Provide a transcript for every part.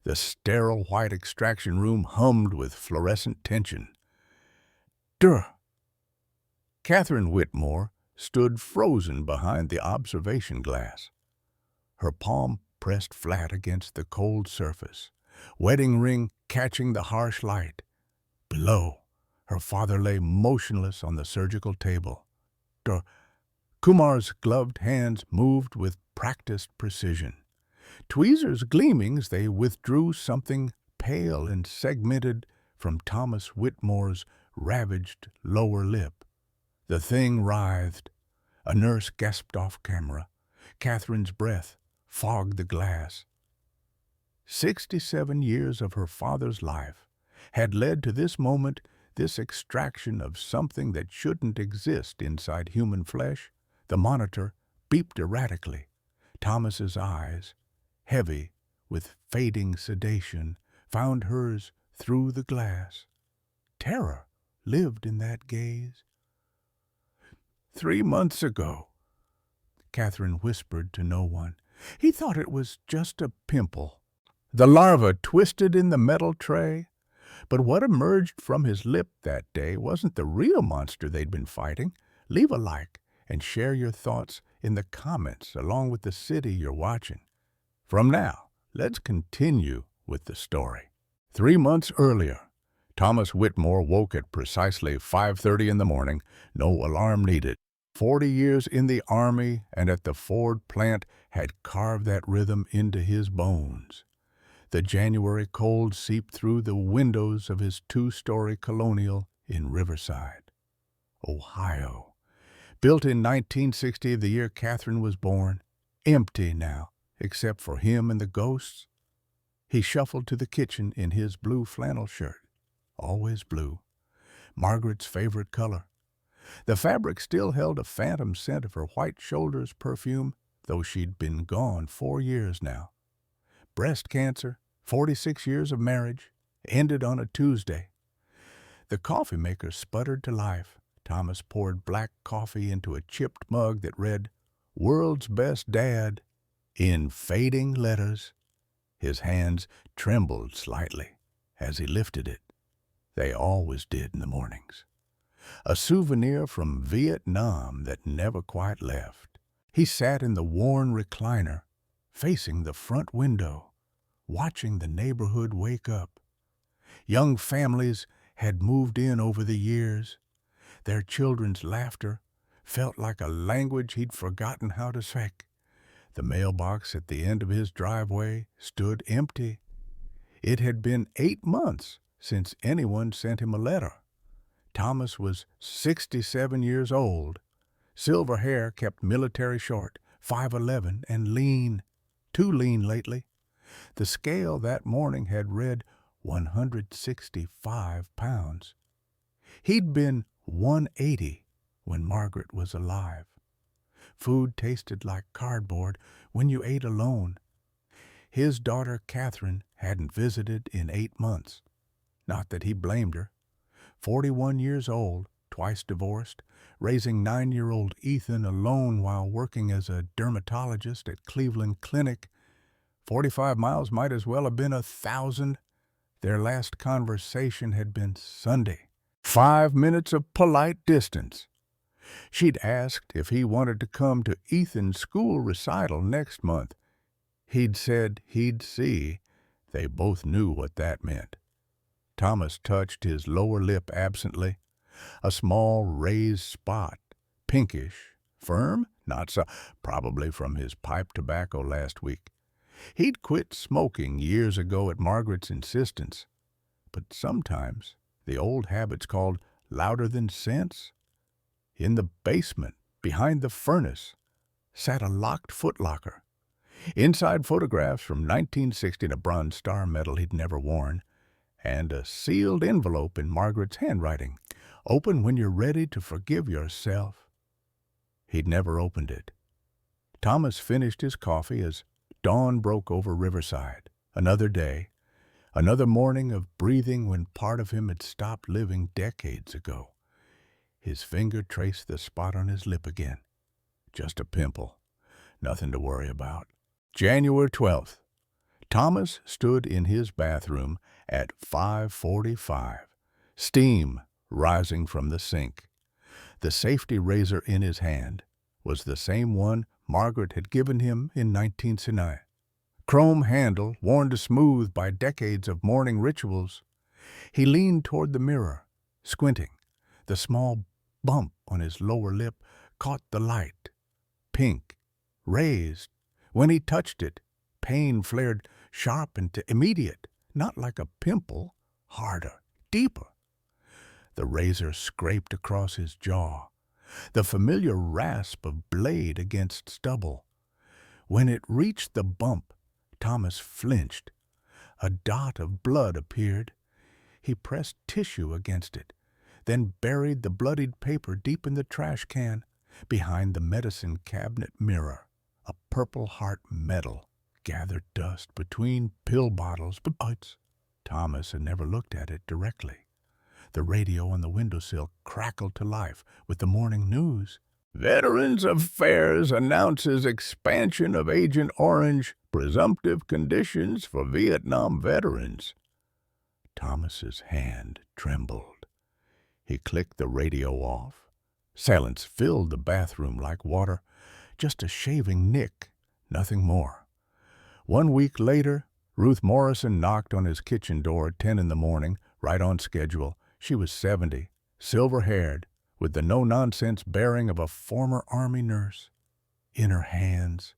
The sterile white extraction room hummed with fluorescent tension. Duh! Catherine Whitmore stood frozen behind the observation glass, her palm pressed flat against the cold surface, wedding ring catching the harsh light. Below, her father lay motionless on the surgical table. Kumar's gloved hands moved with practiced precision. Tweezers gleaming as they withdrew something pale and segmented from Thomas Whitmore's ravaged lower lip. The thing writhed. A nurse gasped off camera. Catherine's breath fogged the glass. 67 years of her father's life had led to this moment, this extraction of something that shouldn't exist inside human flesh. The monitor beeped erratically. Thomas's eyes, heavy with fading sedation, found hers through the glass. Terror lived in that gaze. 3 months ago, Catherine whispered to no one. He thought it was just a pimple. The larva twisted in the metal tray. But what emerged from his lip that day wasn't the real monster they'd been fighting. Leave a like and share your thoughts in the comments along with the city you're watching. From now, let's continue with the story. 3 months earlier, Thomas Whitmore woke at precisely 5:30 in the morning, no alarm needed. 40 years in the Army and at the Ford plant had carved that rhythm into his bones. The January cold seeped through the windows of his 2-story colonial in Riverside, Ohio. Built in 1960, the year Catherine was born, empty now, except for him and the ghosts. He shuffled to the kitchen in his blue flannel shirt, always blue, Margaret's favorite color. The fabric still held a phantom scent of her white shoulders perfume, though she'd been gone 4 years now. Breast cancer, 46 years of marriage, ended on a Tuesday. The coffee maker sputtered to life. Thomas poured black coffee into a chipped mug that read, "World's Best Dad," in fading letters. His hands trembled slightly as he lifted it. They always did in the mornings. A souvenir from Vietnam that never quite left. He sat in the worn recliner, facing the front window, watching the neighborhood wake up. Young families had moved in over the years. Their children's laughter felt like a language he'd forgotten how to speak. The mailbox at the end of his driveway stood empty. It had been 8 months since anyone sent him a letter. Thomas was 67 years old. Silver hair kept military short, 5'11", and lean. Too lean lately. The scale that morning had read 165 pounds. He'd been 180 when Margaret was alive. Food tasted like cardboard when you ate alone. His daughter Catherine hadn't visited in 8 months. Not that he blamed her. 41 years old, twice divorced, raising 9-year-old Ethan alone while working as a dermatologist at Cleveland Clinic. 45 miles might as well have been 1,000. Their last conversation had been Sunday. 5 minutes of polite distance. She'd asked if he wanted to come to Ethan's school recital next month. He'd said he'd see. They both knew what that meant. Thomas touched his lower lip absently. A small raised spot, pinkish, firm, not so, probably from his pipe tobacco last week. He'd quit smoking years ago at Margaret's insistence. But sometimes the old habits called louder than sense. In the basement, behind the furnace, sat a locked footlocker. Inside photographs from 1960 and a Bronze Star medal he'd never worn, and a sealed envelope in Margaret's handwriting. Open when you're ready to forgive yourself. He'd never opened it. Thomas finished his coffee as dawn broke over Riverside. Another day, another morning of breathing when part of him had stopped living decades ago. His finger traced the spot on his lip again. Just a pimple. Nothing to worry about. January 12th. Thomas stood in his bathroom at 5:45, steam rising from the sink. The safety razor in his hand was the same one Margaret had given him in 1909. Chrome handle worn to smooth by decades of morning rituals. He leaned toward the mirror, squinting. The small bump on his lower lip caught the light. Pink, raised. When he touched it, pain flared sharp and immediate, not like a pimple, harder, deeper. The razor scraped across his jaw, the familiar rasp of blade against stubble. When it reached the bump, Thomas flinched. A dot of blood appeared. He pressed tissue against it, then buried the bloodied paper deep in the trash can behind the medicine cabinet mirror. A Purple Heart medal gathered dust between pill bottles. Thomas had never looked at it directly. The radio on the windowsill crackled to life with the morning news. Veterans Affairs announces expansion of Agent Orange presumptive conditions for Vietnam veterans. Thomas's hand trembled. He clicked the radio off. Silence filled the bathroom like water, just a shaving nick, nothing more. 1 week later, Ruth Morrison knocked on his kitchen door at 10 in the morning, right on schedule. She was 70, silver-haired, with the no-nonsense bearing of a former Army nurse. In her hands,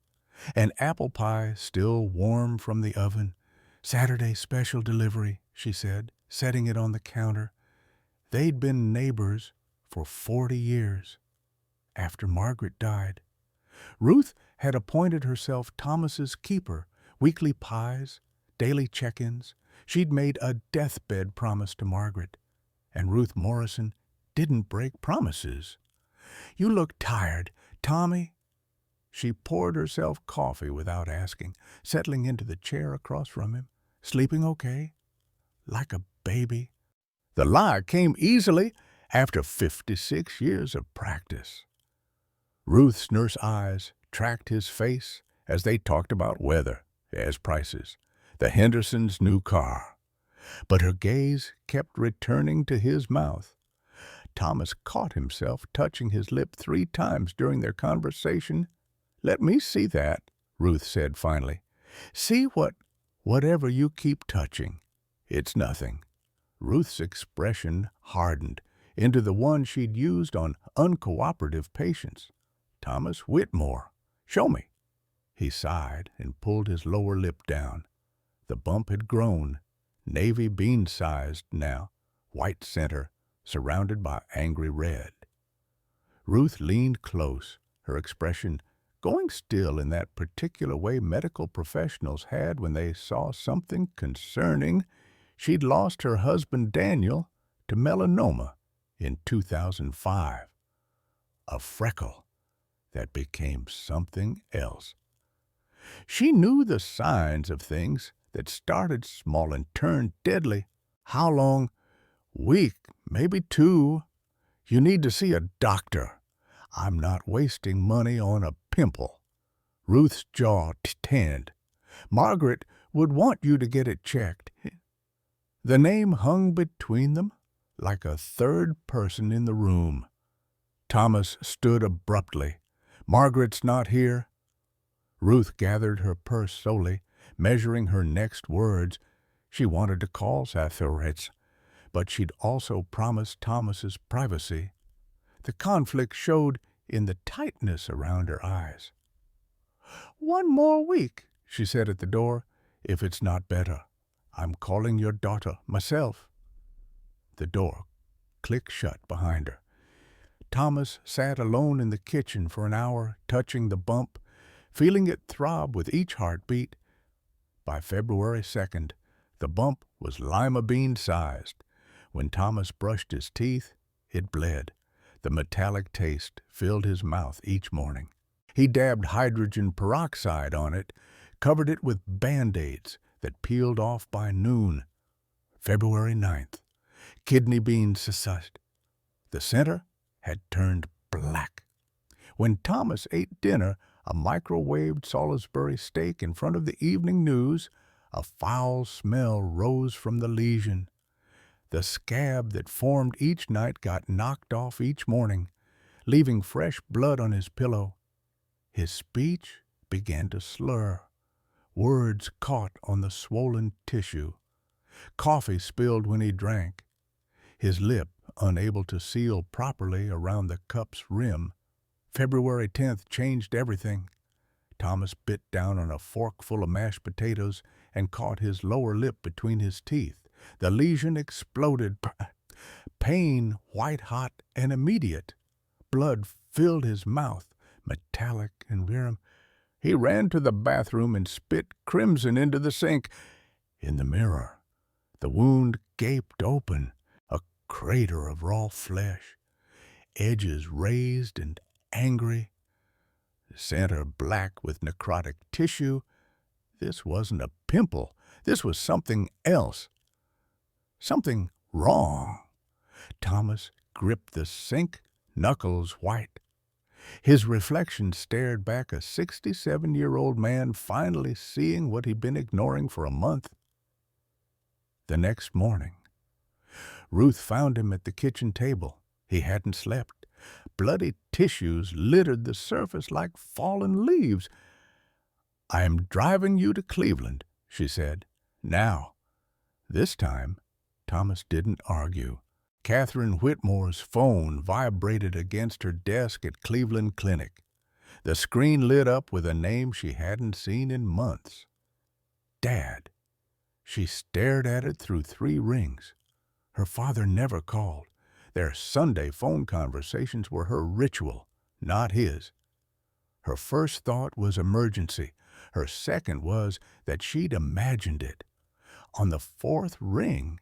an apple pie still warm from the oven. Saturday special delivery, she said, setting it on the counter. They'd been neighbors for 40 years. After Margaret died, Ruth had appointed herself Thomas's keeper, weekly pies, daily check-ins. She'd made a deathbed promise to Margaret, and Ruth Morrison didn't break promises. You look tired, Tommy. She poured herself coffee without asking, settling into the chair across from him. Sleeping okay? Like a baby? The lie came easily after 56 years of practice. Ruth's nurse eyes tracked his face as they talked about weather, as prices, the Hendersons' new car. But her gaze kept returning to his mouth. Thomas caught himself touching his lip 3 times during their conversation. Let me see that, Ruth said finally. See whatever you keep touching. It's nothing. Ruth's expression hardened into the one she'd used on uncooperative patients. Thomas Whitmore, show me. He sighed and pulled his lower lip down. The bump had grown, navy bean-sized now, white center, surrounded by angry red. Ruth leaned close, her expression going still in that particular way medical professionals had when they saw something concerning. She'd lost her husband Daniel to melanoma in 2005. A freckle that became something else. She knew the signs of things that started small and turned deadly. How long? Week, maybe 2. You need to see a doctor. I'm not wasting money on a pimple. Ruth's jaw tanned. Margaret would want you to get it checked. The name hung between them like a third person in the room. Thomas stood abruptly. Margaret's not here. Ruth gathered her purse slowly, measuring her next words. She wanted to call Sathoretz, but she'd also promised Thomas's privacy. The conflict showed in the tightness around her eyes. 1 more week, she said at the door. If it's not better, I'm calling your daughter myself. The door clicked shut behind her. Thomas sat alone in the kitchen for an hour, touching the bump, feeling it throb with each heartbeat. By February 2nd, the bump was lima bean-sized. When Thomas brushed his teeth, it bled. The metallic taste filled his mouth each morning. He dabbed hydrogen peroxide on it, covered it with Band-Aids that peeled off by noon. February 9th, kidney beans sussed. The center had turned black. When Thomas ate dinner, a microwaved Salisbury steak in front of the evening news, A foul smell rose from the lesion. The scab that formed each night got knocked off each morning, leaving fresh blood on his pillow. His speech began to slur. Words caught on the swollen tissue. Coffee spilled when he drank. His lip unable to seal properly around the cup's rim. February 10th changed everything. Thomas bit down on a fork full of mashed potatoes and caught his lower lip between his teeth. The lesion exploded. Pain, white-hot and immediate. Blood filled his mouth, metallic and warm. He ran to the bathroom and spit crimson into the sink. In the mirror, the wound gaped open, a crater of raw flesh, edges raised and angry, the center black with necrotic tissue. This wasn't a pimple. This was something else. Something wrong. Thomas gripped the sink, knuckles white. His reflection stared back, a 67-year-old man finally seeing what he'd been ignoring for a month. The next morning, Ruth found him at the kitchen table. He hadn't slept. Bloody tissues littered the surface like fallen leaves. "I am driving you to Cleveland," she said. "Now." This time, Thomas didn't argue. Catherine Whitmore's phone vibrated against her desk at Cleveland Clinic. The screen lit up with a name she hadn't seen in months. Dad. She stared at it through 3 rings. Her father never called. Their Sunday phone conversations were her ritual, not his. Her first thought was emergency. Her second was that she'd imagined it. On the 4th ring,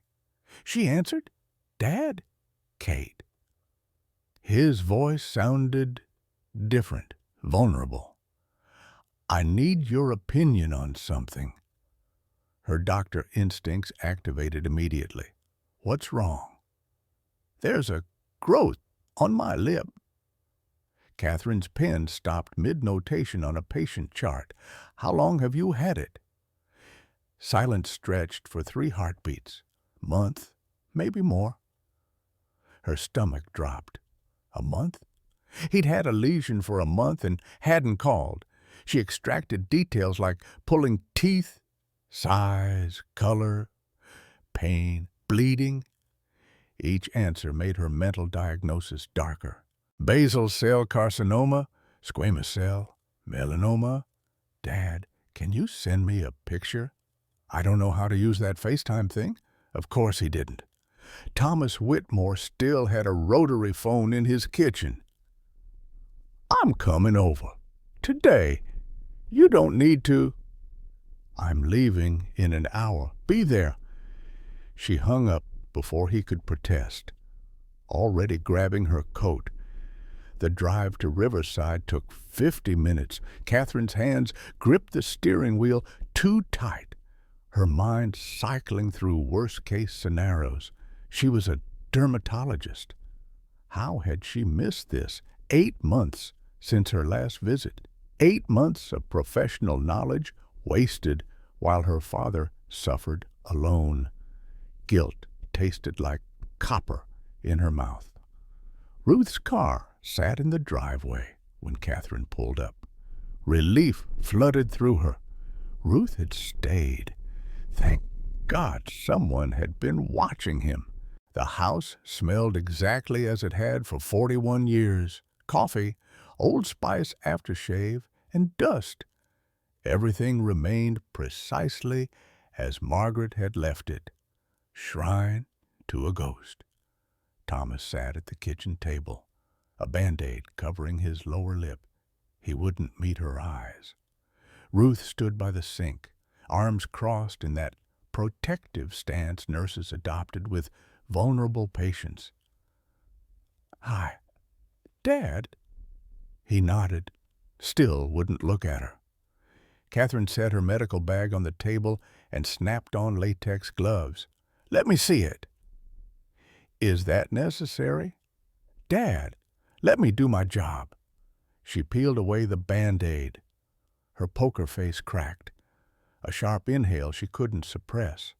she answered, "Dad?" "Kate." His voice sounded different, vulnerable. "I need your opinion on something." Her doctor instincts activated immediately. "What's wrong?" "There's a growth on my lip." Catherine's pen stopped mid-notation on a patient chart. "How long have you had it?" Silence stretched for 3 heartbeats. "Month, maybe more." Her stomach dropped. A month? He'd had a lesion for a month and hadn't called. She extracted details like pulling teeth, size, color, pain, bleeding. Each answer made her mental diagnosis darker. Basal cell carcinoma, squamous cell, melanoma. "Dad, can you send me a picture?" "I don't know how to use that FaceTime thing." Of course he didn't. Thomas Whitmore still had a rotary phone in his kitchen. "I'm coming over. Today. You don't need to." "I'm leaving in an hour. Be there." She hung up before he could protest, already grabbing her coat. The drive to Riverside took 50 minutes. Catherine's hands gripped the steering wheel too tight, her mind cycling through worst-case scenarios. She was a dermatologist. How had she missed this? 8 months since her last visit. 8 months of professional knowledge wasted while her father suffered alone. Guilt tasted like copper in her mouth. Ruth's car sat in the driveway when Catherine pulled up. Relief flooded through her. Ruth had stayed. Thank God someone had been watching him. The house smelled exactly as it had for 41 years. Coffee, Old Spice aftershave, and dust. Everything remained precisely as Margaret had left it. Shrine to a ghost. Thomas sat at the kitchen table, a Band-Aid covering his lower lip. He wouldn't meet her eyes. Ruth stood by the sink, arms crossed in that protective stance nurses adopted with vulnerable patients. "Hi, Dad?" He nodded, still wouldn't look at her. Catherine set her medical bag on the table and snapped on latex gloves. "Let me see it." "Is that necessary?" "Dad, let me do my job." She peeled away the Band-Aid. Her poker face cracked. a sharp inhale she couldn't suppress.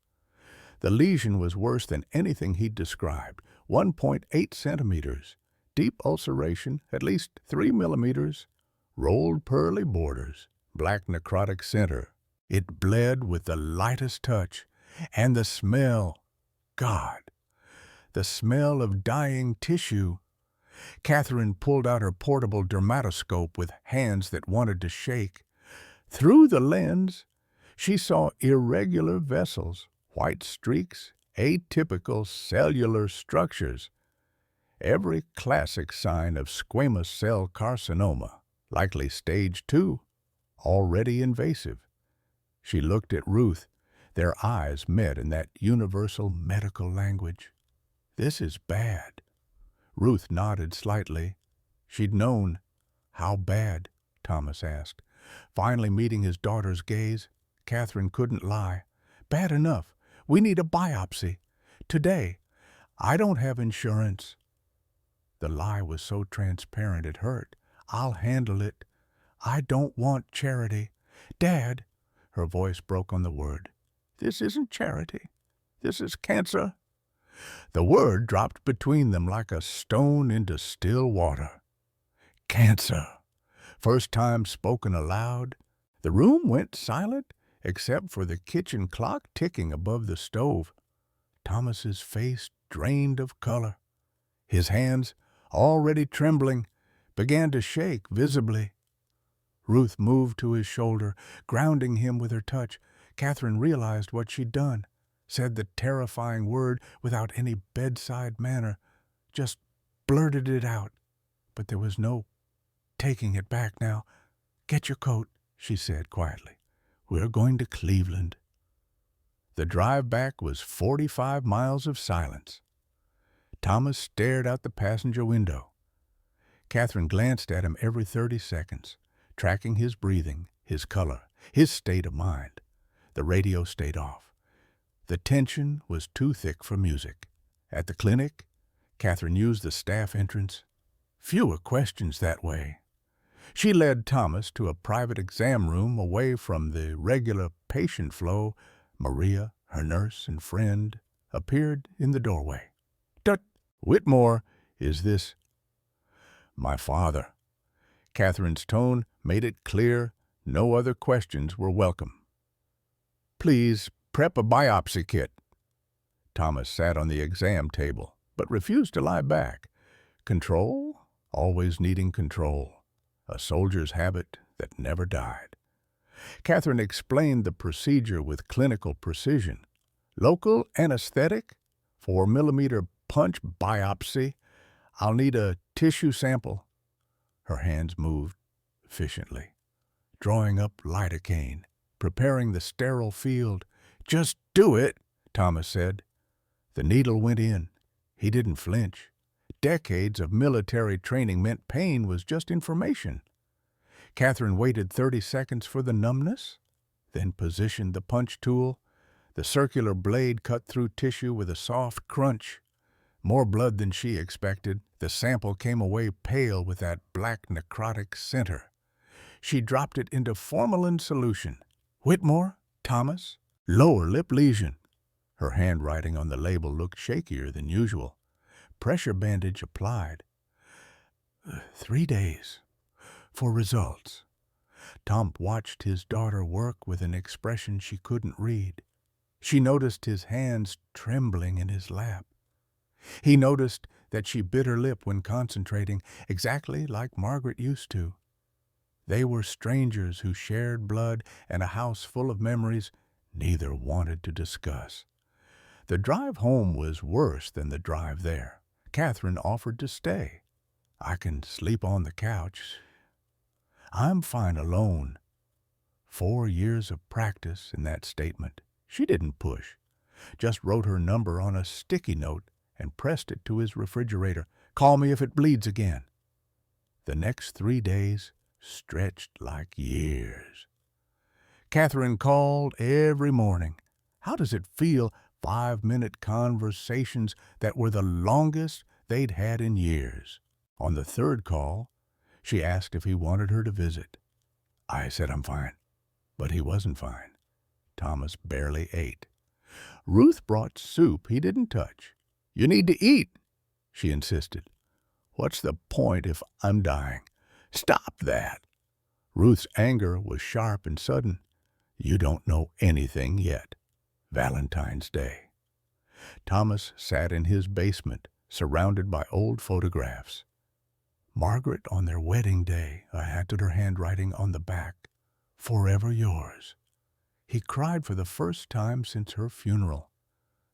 The lesion was worse than anything he'd described, 1.8 centimeters, deep ulceration, at least 3 millimeters, rolled pearly borders, black necrotic center. It bled with the lightest touch, and the smell, God, the smell of dying tissue. Catherine pulled out her portable dermatoscope with hands that wanted to shake. Through the lens, she saw irregular vessels, white streaks, atypical cellular structures. Every classic sign of squamous cell carcinoma, likely stage 2, already invasive. She looked at Ruth. Their eyes met in that universal medical language. "This is bad." Ruth nodded slightly. She'd known. "How bad?" Thomas asked. Finally meeting his daughter's gaze, Catherine couldn't lie. "Bad enough. We need a biopsy. Today. I don't have insurance." The lie was so transparent it hurt. "I'll handle it. I don't want charity." "Dad," her voice broke on the word. "This isn't charity. This is cancer." The word dropped between them like a stone into still water. Cancer. First time spoken aloud. The room went silent except for the kitchen clock ticking above the stove. Thomas's face drained of color. His hands, already trembling, began to shake visibly. Ruth moved to his shoulder, grounding him with her touch. Catherine realized what she'd done, said the terrifying word without any bedside manner, just blurted it out. But there was no taking it back now. "Get your coat," she said quietly. "We're going to Cleveland." The drive back was 45 miles of silence. Thomas stared out the passenger window. Catherine glanced at him every 30 seconds, tracking his breathing, his color, his state of mind. The radio stayed off. The tension was too thick for music. At the clinic, Catherine used the staff entrance. Fewer questions that way. She led Thomas to a private exam room away from the regular patient flow. Maria, her nurse and friend, appeared in the doorway. "Tut, Whitmore, is this—" "My father." Catherine's tone made it clear no other questions were welcome. "Please prep a biopsy kit." Thomas sat on the exam table, but refused to lie back. Control? Always needing control. A soldier's habit that never died. Catherine explained the procedure with clinical precision. "Local anesthetic, 4 millimeter punch biopsy. I'll need a tissue sample." Her hands moved efficiently, drawing up lidocaine, preparing the sterile field. "Just do it," Thomas said. The needle went in. He didn't flinch. Decades of military training meant pain was just information. Catherine waited 30 seconds for the numbness, then positioned the punch tool. The circular blade cut through tissue with a soft crunch. More blood than she expected. The sample came away pale with that black necrotic center. She dropped it into formalin solution. "Whitmore, Thomas, lower lip lesion." Her handwriting on the label looked shakier than usual. Pressure bandage applied. 3 days for results. Tom watched his daughter work with an expression she couldn't read. She noticed his hands trembling in his lap. He noticed that she bit her lip when concentrating, exactly like Margaret used to. They were strangers who shared blood and a house full of memories neither wanted to discuss. The drive home was worse than the drive there. Catherine offered to stay. "I can sleep on the couch. I'm fine alone." 4 years of practice in that statement. She didn't push, just wrote her number on a sticky note and pressed it to his refrigerator. "Call me if it bleeds again." The next 3 days stretched like years. Catherine called every morning. How does it feel? 5-minute conversations that were the longest they'd had in years. On the 3rd call, she asked if he wanted her to visit. I said I'm fine, but he wasn't fine. Thomas barely ate. Ruth brought soup he didn't touch. "You need to eat," she insisted. "What's the point if I'm dying?" "Stop that." Ruth's anger was sharp and sudden. "You don't know anything yet." Valentine's Day. Thomas sat in his basement, surrounded by old photographs. Margaret on their wedding day, a her handwriting on the back. "Forever yours." He cried for the first time since her funeral.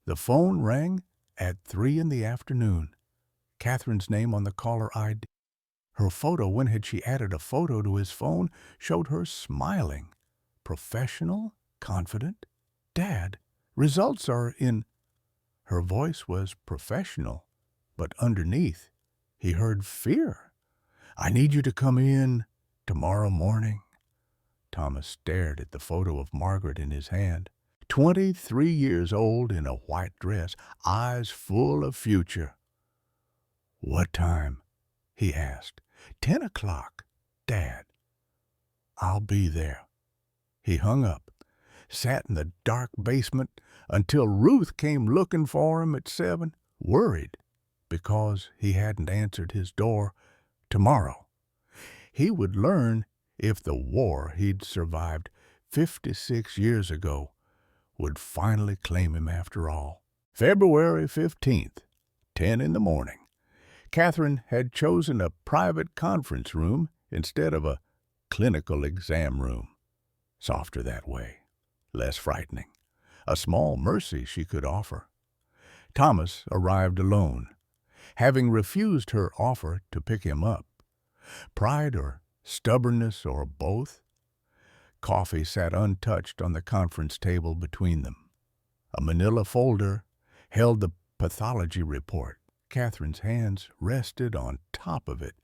The phone rang at 3 in the afternoon. Catherine's name on the caller ID. Her photo, when had she added a photo to his phone, showed her smiling. Professional, confident. "Dad, results are in—" Her voice was professional, but underneath he heard fear. "I need you to come in tomorrow morning." Thomas stared at the photo of Margaret in his hand. 23 years old in a white dress, eyes full of future. "What time?" he asked. 10 o'clock, Dad." "I'll be there." He hung up, sat in the dark basement until Ruth came looking for him at 7, worried because he hadn't answered his door. Tomorrow he would learn if the war he'd survived 56 years ago would finally claim him after all. February 15th, 10 in the morning. Catherine had chosen a private conference room instead of a clinical exam room. Softer that way, less frightening. A small mercy she could offer. Thomas arrived alone, having refused her offer to pick him up. Pride or stubbornness or both? Coffee sat untouched on the conference table between them. A manila folder held the pathology report. Catherine's hands rested on top of it.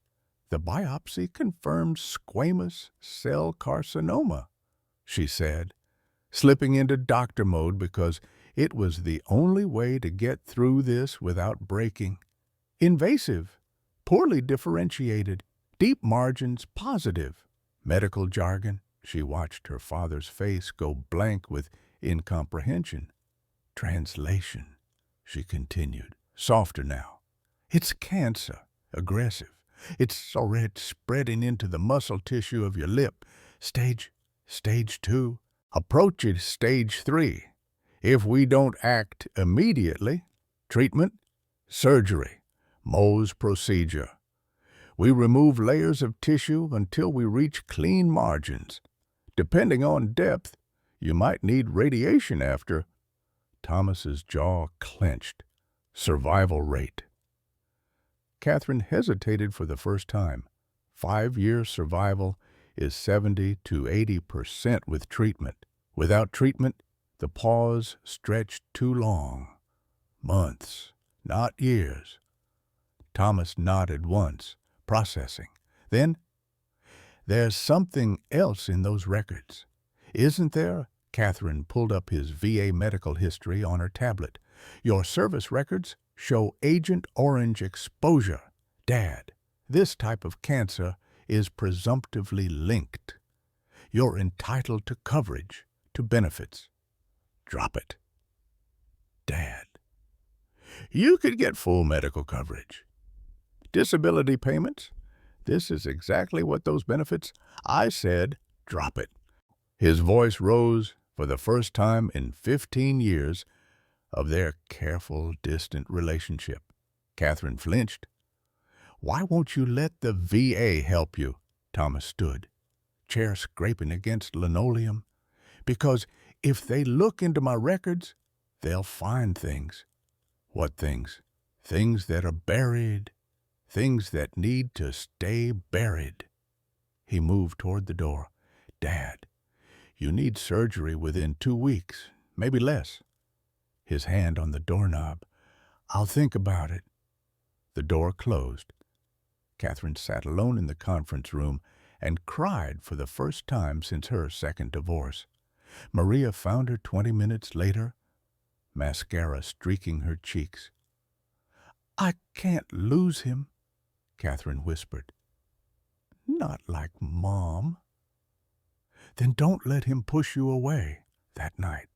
"The biopsy confirmed squamous cell carcinoma," she said, slipping into doctor mode because it was the only way to get through this without breaking. "Invasive, poorly differentiated, deep margins positive." Medical jargon. She watched her father's face go blank with incomprehension. "Translation," she continued, softer now. "It's cancer, aggressive. It's already spreading into the muscle tissue of your lip. Stage 2. Approaches stage 3. If we don't act immediately, treatment, surgery, Mohs procedure. We remove layers of tissue until we reach clean margins. Depending on depth, you might need radiation after." Thomas's jaw clenched. Survival rate. Catherine hesitated for the first time. 5-year survival is 70 to 80% with treatment. Without treatment, the pause stretched too long. Months, not years. Thomas nodded once, processing. Then, "There's something else in those records, isn't there?" Catherine pulled up his VA medical history on her tablet. "Your service records show Agent Orange exposure. Dad, this type of cancer is presumptively linked. You're entitled to coverage, to benefits." "Drop it." "Dad, you could get full medical coverage. Disability payments. This is exactly what those benefits—" "I said, drop it." His voice rose for the first time in 15 years of their careful, distant relationship. Catherine flinched. "Why won't you let the VA help you?" Thomas stood, chair scraping against linoleum. "Because if they look into my records, they'll find things." "What things?" "Things that are buried. Things that need to stay buried." He moved toward the door. "Dad, you need surgery within 2 weeks, maybe less." His hand on the doorknob. "I'll think about it." The door closed. Catherine sat alone in the conference room and cried for the first time since her second divorce. Maria found her 20 minutes later, mascara streaking her cheeks. "I can't lose him," Catherine whispered. "Not like Mom." "Then don't let him push you away. That night,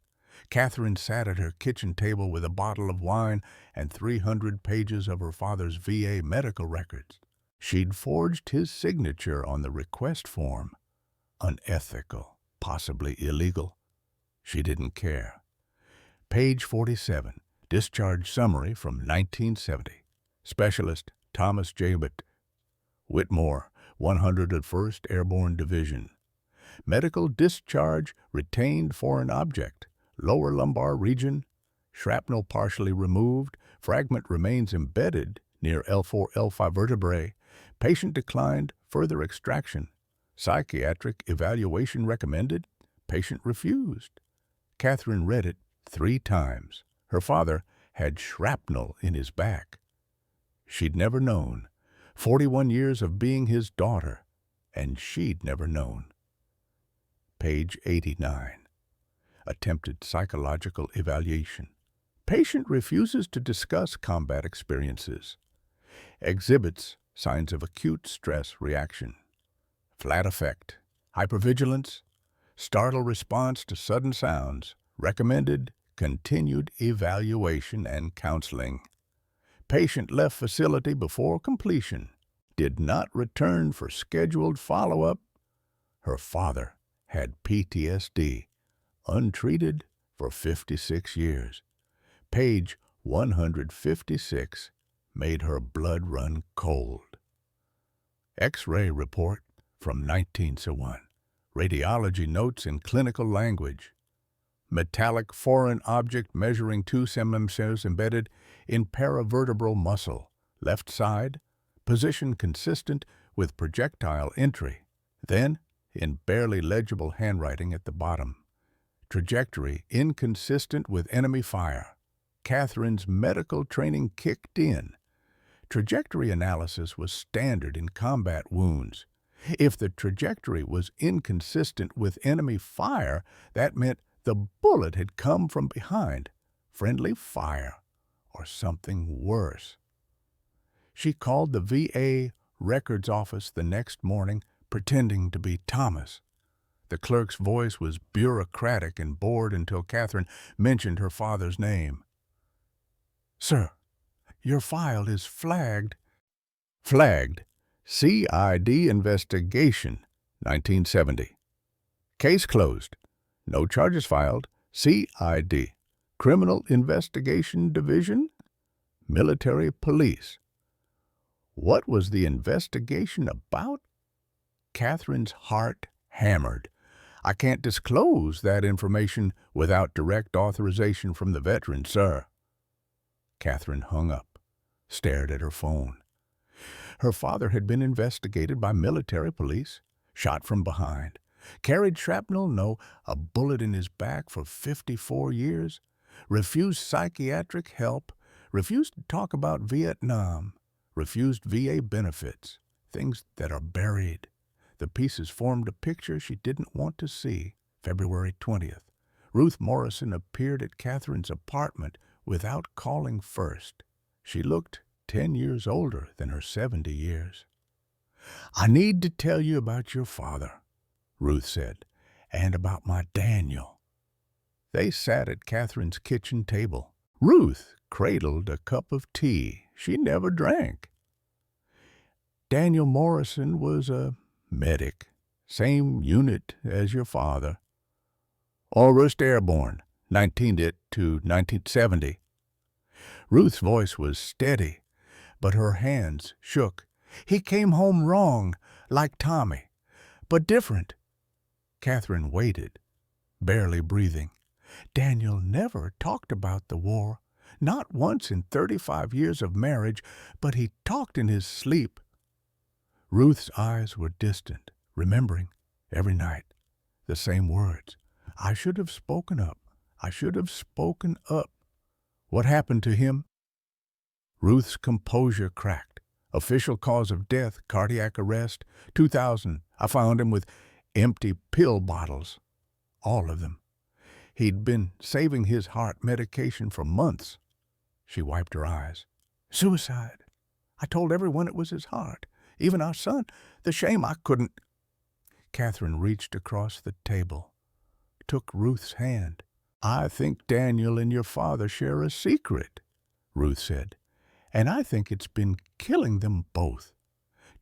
Catherine sat at her kitchen table with a bottle of wine and 300 pages of her father's VA medical records. She'd forged his signature on the request form. Unethical, possibly illegal. She didn't care. Page 47, discharge summary from 1970. Specialist Thomas J. Whitmore, 101st Airborne Division. Medical discharge, retained foreign object, lower lumbar region, shrapnel partially removed, fragment remains embedded near L4, L5 vertebrae. Patient declined further extraction. Psychiatric evaluation recommended. Patient refused. Catherine read it 3 times. Her father had shrapnel in his back. She'd never known. 41 years of being his daughter, and she'd never known. Page 89. Attempted psychological evaluation. Patient refuses to discuss combat experiences. Exhibits signs of acute stress reaction. Flat effect. Hypervigilance. Startle response to sudden sounds. Recommended continued evaluation and counseling. Patient left facility before completion. Did not return for scheduled follow-up. Her father had PTSD, untreated for 56 years. Page 156 made her blood run cold. X-ray report from 1901. Radiology notes in clinical language. Metallic foreign object measuring 2 cm embedded in paravertebral muscle, left side, position consistent with projectile entry. Then, in barely legible handwriting at the bottom, trajectory inconsistent with enemy fire. Catherine's medical training kicked in. Trajectory analysis was standard in combat wounds. If the trajectory was inconsistent with enemy fire, that meant the bullet had come from behind, friendly fire, or something worse. She called the VA records office the next morning, pretending to be Thomas. The clerk's voice was bureaucratic and bored until Catherine mentioned her father's name. "Sir, your file is flagged." Flagged. CID investigation, 1970. Case closed. No charges filed. CID. Criminal Investigation Division. Military Police. What was the investigation about? Catherine's heart hammered. I can't disclose that information without direct authorization from the veteran, sir. Catherine hung up, stared at her phone. Her father had been investigated by military police, shot from behind, carried shrapnel, no, a bullet in his back for 54 years, refused psychiatric help, refused to talk about Vietnam, refused VA benefits, things that are buried. The pieces formed a picture she didn't want to see. February 20th. Ruth Morrison appeared at Catherine's apartment without calling first. She looked 10 years older than her 70 years. "I need to tell you about your father," Ruth said, "and about my Daniel." They sat at Catherine's kitchen table. Ruth cradled a cup of tea she never drank. Daniel Morrison was a medic, same unit as your father. 1st Airborne, 19th to 1970. Ruth's voice was steady, but her hands shook. "He came home wrong, like Tommy, but different." Catherine waited, barely breathing. Daniel never talked about the war, not once in 35 years of marriage, but he talked in his sleep. Ruth's eyes were distant, remembering, every night, the same words. "I should have spoken up. I should have spoken up." What happened to him? Ruth's composure cracked. Official cause of death, cardiac arrest. 2000, I found him with empty pill bottles. All of them. He'd been saving his heart medication for months. She wiped her eyes. "Suicide. I told everyone it was his heart. Even our son. The shame I couldn't." Catherine reached across the table, took Ruth's hand. "I think Daniel and your father share a secret," Ruth said, "and I think it's been killing them both.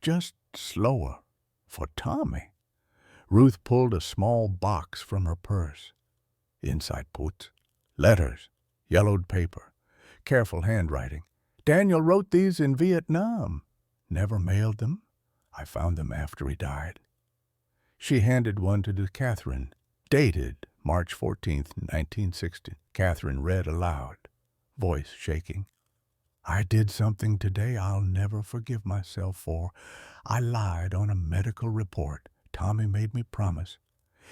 Just slower for Tommy." Ruth pulled a small box from her purse. Inside put letters, yellowed paper, careful handwriting. "Daniel wrote these in Vietnam. Never mailed them. I found them after he died." She handed one to Catherine, dated March 14th, 1960. Catherine read aloud, voice shaking. "I did something today I'll never forgive myself for. I lied on a medical report. Tommy made me promise.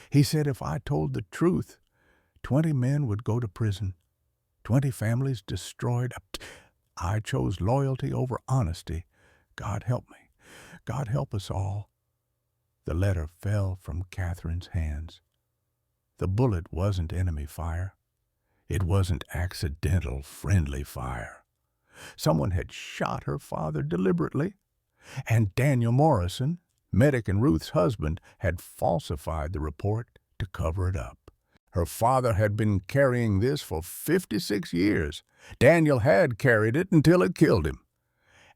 He said if I told the truth, 20 men would go to prison, 20 families destroyed. I chose loyalty over honesty. God help me. God help us all." The letter fell from Catherine's hands. The bullet wasn't enemy fire. It wasn't accidental, friendly fire. Someone had shot her father deliberately, and Daniel Morrison, Medic and Ruth's husband, had falsified the report to cover it up. Her father had been carrying this for 56 years. Daniel had carried it until it killed him.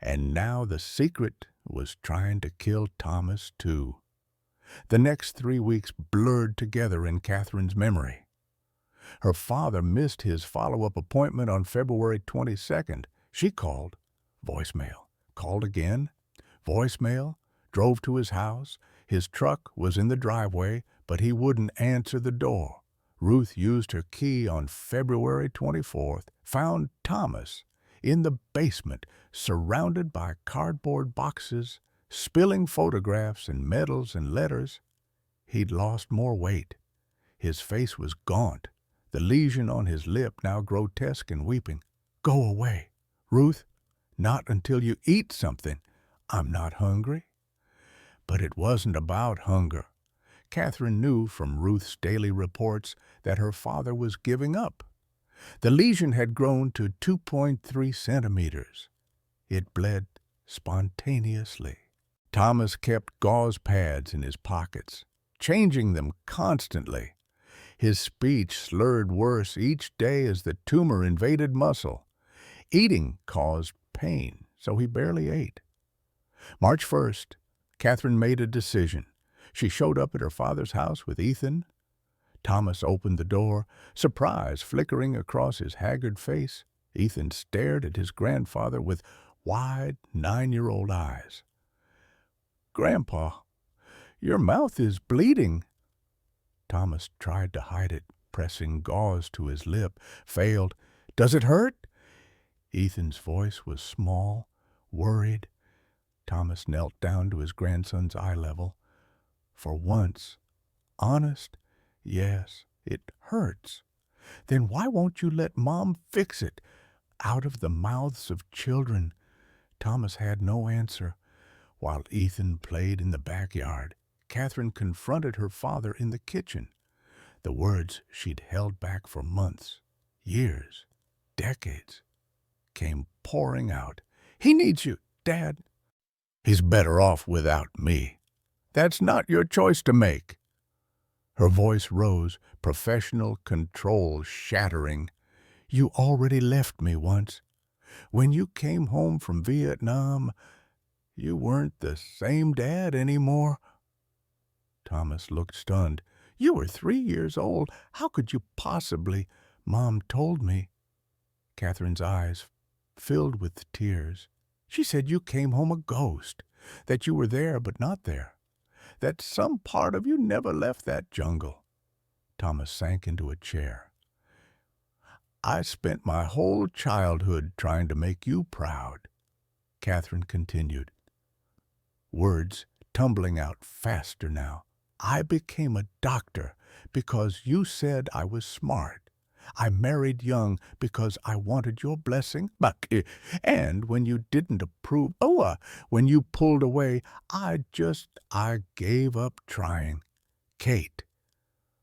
And now the secret was trying to kill Thomas, too. The next 3 weeks blurred together in Catherine's memory. Her father missed his follow-up appointment on February 22nd. She called. Voicemail. Called again. Voicemail. Drove to his house. His truck was in the driveway, but he wouldn't answer the door. Ruth used her key on February 24th, found Thomas in the basement, surrounded by cardboard boxes, spilling photographs and medals and letters. He'd lost more weight. His face was gaunt, the lesion on his lip now grotesque and weeping. "Go away, Ruth. Not until you eat something. I'm not hungry." But it wasn't about hunger. Catherine knew from Ruth's daily reports that her father was giving up. The lesion had grown to 2.3 centimeters. It bled spontaneously. Thomas kept gauze pads in his pockets, changing them constantly. His speech slurred worse each day as the tumor invaded muscle. Eating caused pain, so he barely ate. March 1st, Catherine made a decision. She showed up at her father's house with Ethan. Thomas opened the door, surprise flickering across his haggard face. Ethan stared at his grandfather with wide 9-year-old eyes. "Grandpa, your mouth is bleeding." Thomas tried to hide it, pressing gauze to his lip, failed. "Does it hurt?" Ethan's voice was small, worried. Thomas knelt down to his grandson's eye level. "For once, honest, yes, it hurts." "Then why won't you let Mom fix it?" Out of the mouths of children. Thomas had no answer. While Ethan played in the backyard, Catherine confronted her father in the kitchen. The words she'd held back for months, years, decades, came pouring out. "He needs you, Dad." "He's better off without me." "That's not your choice to make." Her voice rose, professional control shattering. "You already left me once. When you came home from Vietnam, you weren't the same dad anymore." Thomas looked stunned. "You were 3 years old. How could you possibly?" "Mom told me." Catherine's eyes filled with tears. "She said you came home a ghost, that you were there but not there, that some part of you never left that jungle." Thomas sank into a chair. "I spent my whole childhood trying to make you proud," Catherine continued, words tumbling out faster now. "I became a doctor because you said I was smart. I married young because I wanted your blessing. And when you didn't approve, when you pulled away, I gave up trying. Kate.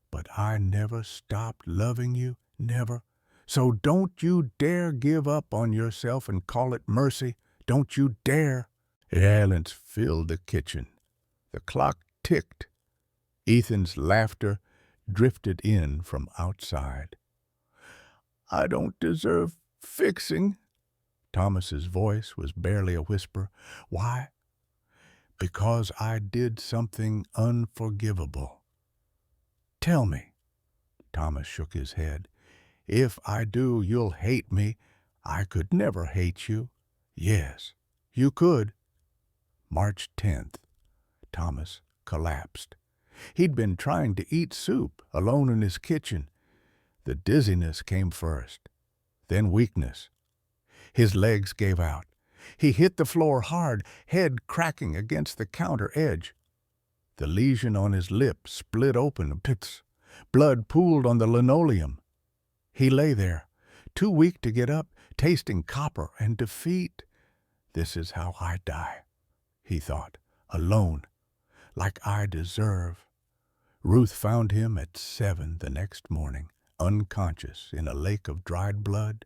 But I never stopped loving you, never. So don't you dare give up on yourself and call it mercy. Don't you dare." Silence filled the kitchen. The clock ticked. Ethan's laughter drifted in from outside. "I don't deserve fixing." Thomas's voice was barely a whisper. "Why? Because I did something unforgivable." "Tell me." Thomas shook his head. "If I do, you'll hate me." "I could never hate you." "Yes, you could." March 10th. Thomas collapsed. He'd been trying to eat soup alone in his kitchen. The dizziness came first, then weakness. His legs gave out. He hit the floor hard, head cracking against the counter edge. The lesion on his lip split open. Pits. Blood pooled on the linoleum. He lay there, too weak to get up, tasting copper and defeat. "This is how I die," he thought, "alone, like I deserve." Ruth found him at 7 the next morning, unconscious in a lake of dried blood.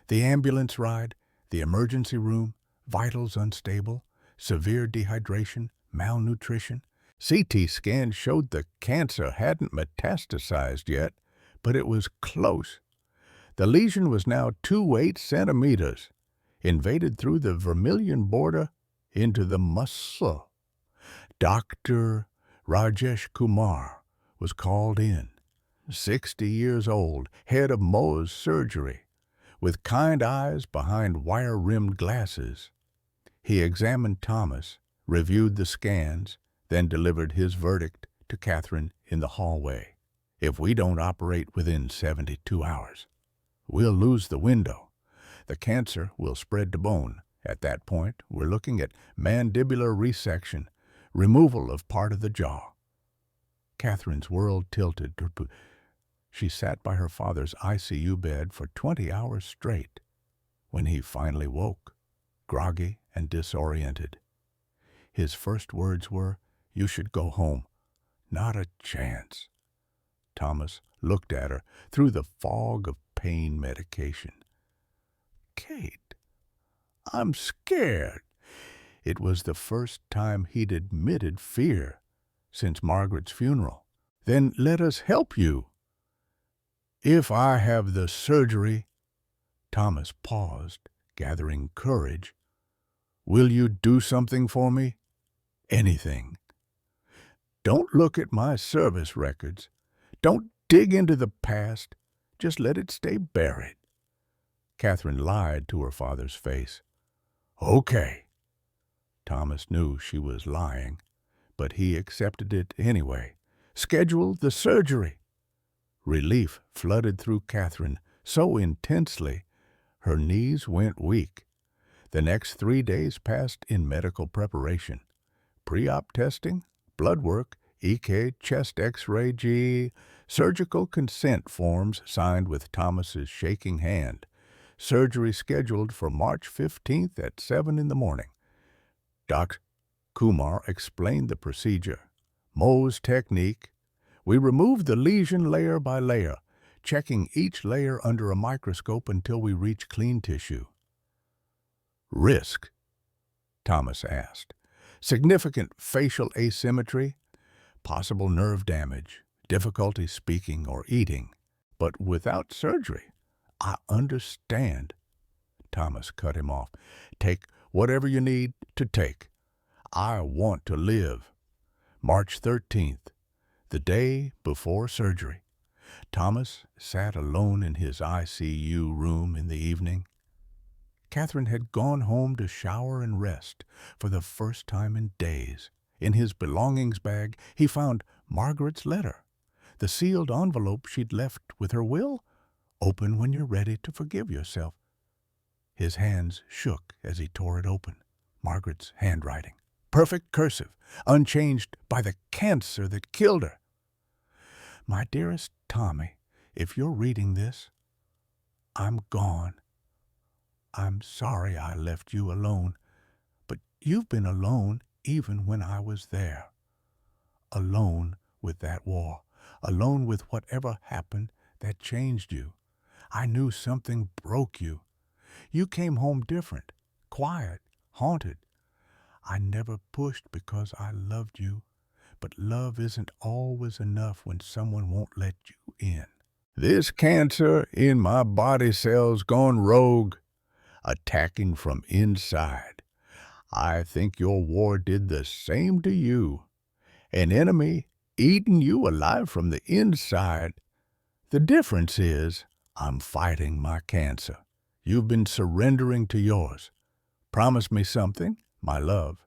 The ambulance ride, the emergency room, vitals unstable, severe dehydration, malnutrition. CT scan showed the cancer hadn't metastasized yet, but it was close. The lesion was now 2.8 centimeters, invaded through the vermilion border into the muscle. Dr. Rajesh Kumar was called in, 60 years old, head of Mohs surgery, with kind eyes behind wire-rimmed glasses. He examined Thomas, reviewed the scans, then delivered his verdict to Catherine in the hallway. "If we don't operate within 72 hours, we'll lose the window. The cancer will spread to bone. At that point, we're looking at mandibular resection, removal of part of the jaw." Catherine's world tilted. She sat by her father's ICU bed for 20 hours straight. When he finally woke, groggy and disoriented, his first words were, "You should go home." "Not a chance." Thomas looked at her through the fog of pain medication. "Kate, I'm scared." It was the first time he'd admitted fear since Margaret's funeral. "Then let us help you." "If I have the surgery," Thomas paused, gathering courage, "will you do something for me?" "Anything." "Don't look at my service records. Don't dig into the past. Just let it stay buried." Catherine lied to her father's face. "Okay." Thomas knew she was lying, but he accepted it anyway. "Schedule the surgery." Relief flooded through Catherine so intensely her knees went weak. The next 3 days passed in medical preparation. Pre-op testing, blood work, EK, chest x-ray, surgical consent forms signed with Thomas's shaking hand. Surgery scheduled for March 15th at 7 in the morning. Dr. Kumar explained the procedure. Mohs technique. We removed the lesion layer by layer, checking each layer under a microscope until we reach clean tissue. "Risk?" Thomas asked. "Significant facial asymmetry, possible nerve damage, difficulty speaking or eating, but without surgery." "I understand." Thomas cut him off. "Take whatever you need to take. I want to live." March 13th, the day before surgery. Thomas sat alone in his ICU room in the evening. Catherine had gone home to shower and rest for the first time in days. In his belongings bag, he found Margaret's letter, the sealed envelope she'd left with her will. "Open when you're ready to forgive yourself." His hands shook as he tore it open. Margaret's handwriting. Perfect cursive, unchanged by the cancer that killed her. "My dearest Tommy, if you're reading this, I'm gone. I'm sorry I left you alone, but you've been alone even when I was there. Alone with that war, alone with whatever happened that changed you. I knew something broke you. You came home different, quiet, haunted. I never pushed because I loved you, but love isn't always enough when someone won't let you in. This cancer in my body cell's gone rogue, attacking from inside. I think your war did the same to you. An enemy eating you alive from the inside. The difference is I'm fighting my cancer. You've been surrendering to yours. Promise me something, my love.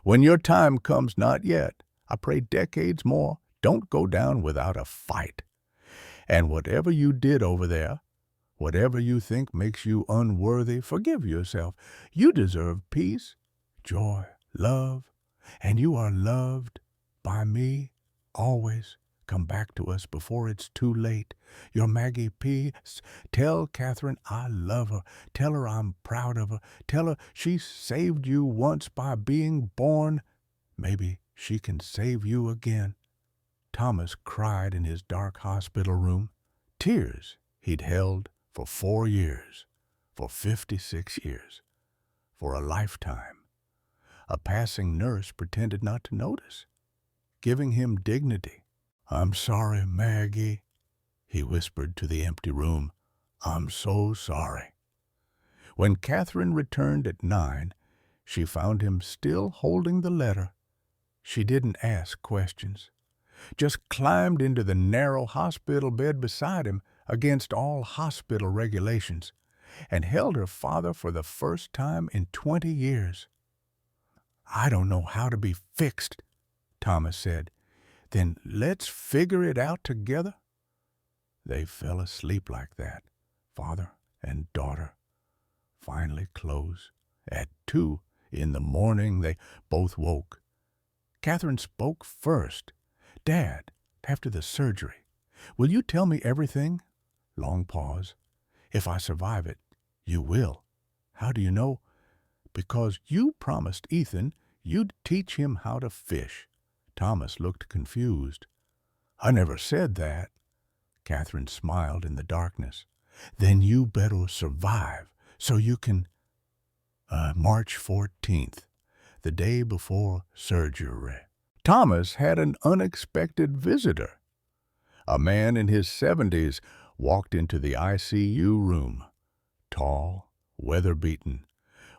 When your time comes, not yet, I pray decades more, don't go down without a fight. And whatever you did over there, whatever you think makes you unworthy, forgive yourself. You deserve peace, joy, love, and you are loved by me always. Come back to us before it's too late. Your Maggie P. Tell Catherine I love her. Tell her I'm proud of her. Tell her she saved you once by being born. Maybe she can save you again. Thomas cried in his dark hospital room, tears he'd held for 4 years, for 56 years, for a lifetime. A passing nurse pretended not to notice, giving him dignity. "I'm sorry, Maggie," he whispered to the empty room. "I'm so sorry." When Catherine returned at 9, she found him still holding the letter. She didn't ask questions, just climbed into the narrow hospital bed beside him against all hospital regulations, and held her father for the first time in 20 years. "I don't know how to be fixed," Thomas said. "Then let's figure it out together." They fell asleep like that, father and daughter. Finally close. At 2 in the morning they both woke. Catherine spoke first. "Dad, after the surgery, will you tell me everything?" Long pause. "If I survive it, you will." "How do you know?" "Because you promised Ethan you'd teach him how to fish." Thomas looked confused. "I never said that." Catherine smiled in the darkness. "Then you better survive so you can—" March 14th, the day before surgery. Thomas had an unexpected visitor. A man in his 70s walked into the ICU room. Tall, weather-beaten,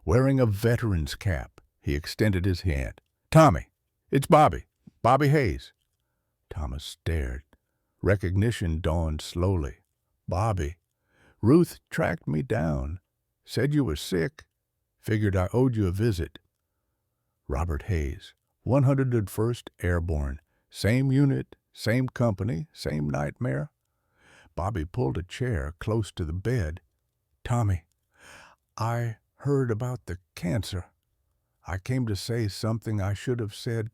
wearing a veteran's cap, he extended his hand. "Tommy, it's Bobby. Bobby Hayes." Thomas stared. Recognition dawned slowly. "Bobby, Ruth tracked me down. Said you were sick. Figured I owed you a visit." Robert Hayes, 101st Airborne. Same unit, same company, same nightmare. Bobby pulled a chair close to the bed. "Tommy, I heard about the cancer. I came to say something I should have said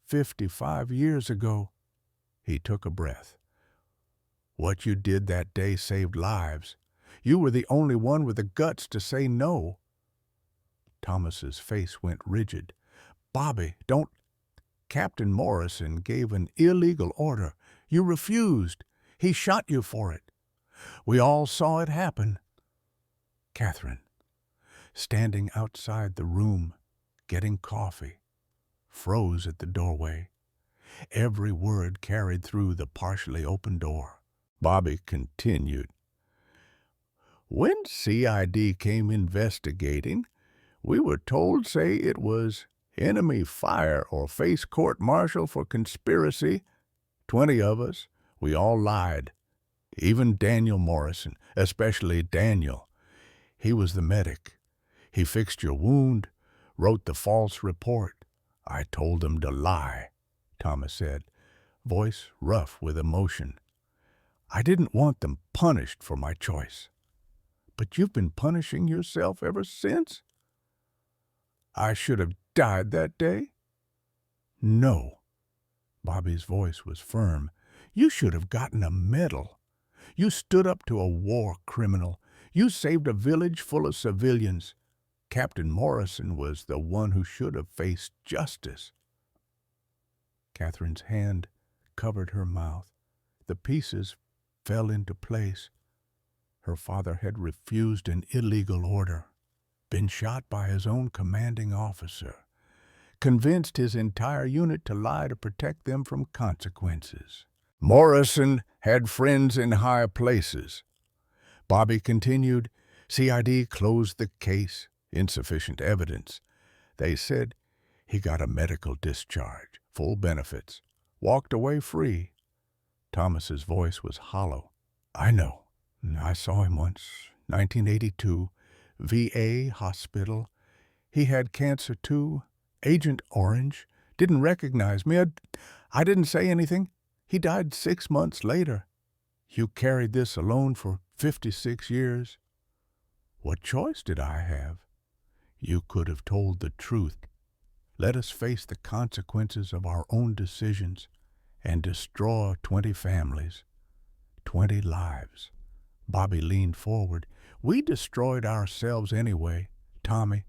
55 years ago." He took a breath. "What you did that day saved lives. You were the only one with the guts to say no." Thomas's face went rigid. "Bobby, don't—" "Captain Morrison gave an illegal order. You refused. He shot you for it. We all saw it happen." Catherine, standing outside the room, getting coffee, froze at the doorway. Every word carried through the partially open door. Bobby continued. "When CID came investigating, we were told say it was enemy fire or face court-martial for conspiracy. 20 of us, we all lied. Even Daniel Morrison, especially Daniel. He was the medic. He fixed your wound, wrote the false report. I told them to lie," Thomas said, voice rough with emotion. "I didn't want them punished for my choice." "But you've been punishing yourself ever since." "I should have died that day." "No." Bobby's voice was firm. "You should have gotten a medal. You stood up to a war criminal. You saved a village full of civilians. Captain Morrison was the one who should have faced justice." Catherine's hand covered her mouth. The pieces fell into place. Her father had refused an illegal order, been shot by his own commanding officer, convinced his entire unit to lie to protect them from consequences. Morrison had friends in high places. Bobby continued. CID closed the case. Insufficient evidence. They said he got a medical discharge, full benefits, walked away free. Thomas's voice was hollow. I know. I saw him once, 1982, VA hospital. He had cancer too. Agent Orange. Didn't recognize me. I didn't say anything. He died 6 months later. You carried this alone for 56 years. What choice did I have? You could have told the truth. Let us face the consequences of our own decisions and destroy 20 families, 20 lives. Bobby leaned forward. We destroyed ourselves anyway. Tommy.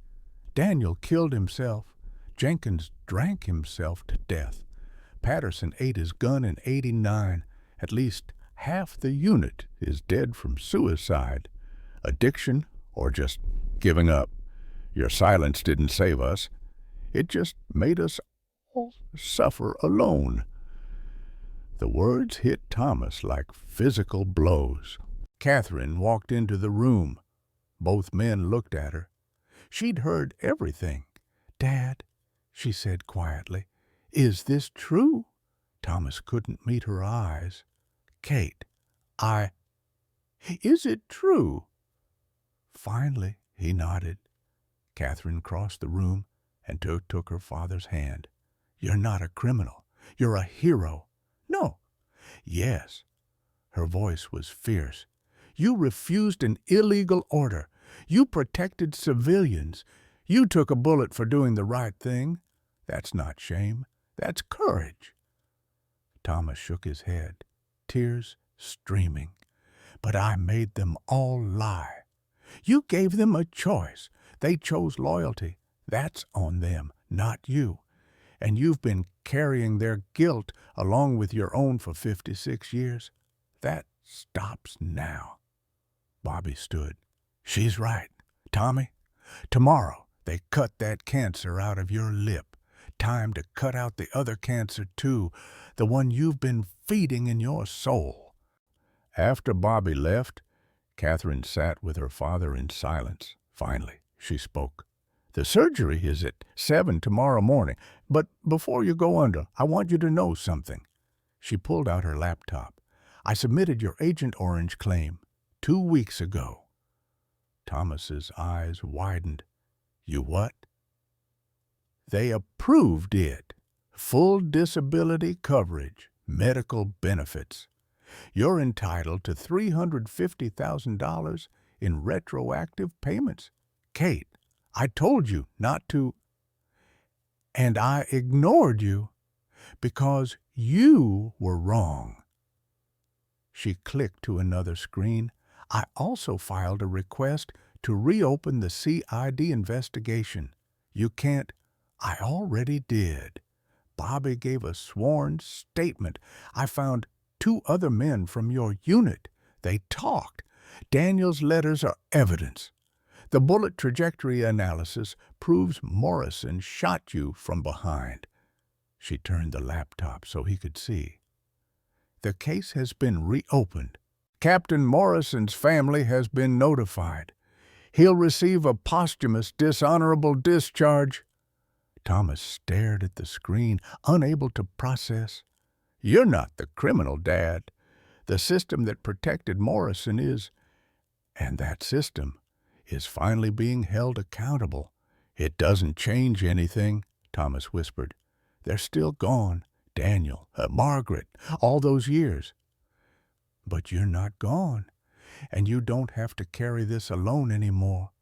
Daniel killed himself. Jenkins drank himself to death. Patterson ate his gun in '89. At least half the unit is dead from suicide, addiction, or just giving up. Your silence didn't save us. It just made us all suffer alone. The words hit Thomas like physical blows. Catherine walked into the room. Both men looked at her. She'd heard everything. Dad, she said quietly, is this true? Thomas couldn't meet her eyes. Kate, is it true? Finally, he nodded. Catherine crossed the room and took her father's hand. You're not a criminal. You're a hero. No. Yes. Her voice was fierce. You refused an illegal order. You protected civilians. You took a bullet for doing the right thing. That's not shame. That's courage. Thomas shook his head, tears streaming. But I made them all lie. You gave them a choice. They chose loyalty. That's on them, not you. And you've been carrying their guilt along with your own for 56 years. That stops now. Bobby stood. She's right. Tommy, tomorrow they cut that cancer out of your lip. Time to cut out the other cancer too, the one you've been feeding in your soul. After Bobby left, Catherine sat with her father in silence. Finally, she spoke. The surgery is at 7 tomorrow morning, but before you go under, I want you to know something. She pulled out her laptop. I submitted your Agent Orange claim 2 weeks ago. Thomas's eyes widened. You what? They approved it. Full disability coverage, medical benefits. You're entitled to $350,000 in retroactive payments. Kate, I told you not to, and I ignored you because you were wrong. She clicked to another screen. I also filed a request to reopen the CID investigation. You can't. I already did. Bobby gave a sworn statement. I found 2 other men from your unit. They talked. Daniel's letters are evidence. The bullet trajectory analysis proves Morrison shot you from behind. She turned the laptop so he could see. The case has been reopened. Captain Morrison's family has been notified. He'll receive a posthumous dishonorable discharge. Thomas stared at the screen, unable to process. You're not the criminal, Dad. The system that protected Morrison is, and that system is finally being held accountable. It doesn't change anything, Thomas whispered. They're still gone. Daniel, Margaret, all those years. But you're not gone, and you don't have to carry this alone anymore.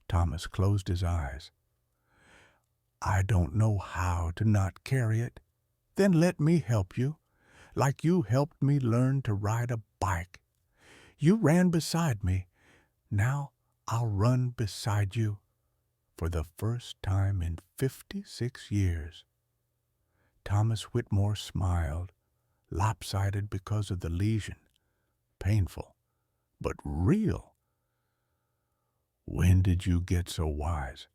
Thomas closed his eyes. I don't know how to not carry it. Then let me help you, like you helped me learn to ride a bike. You ran beside me. Now I'll run beside you for the first time in 56 years. Thomas Whitmore smiled, lopsided because of the lesion. Painful, but real. When did you get so wise?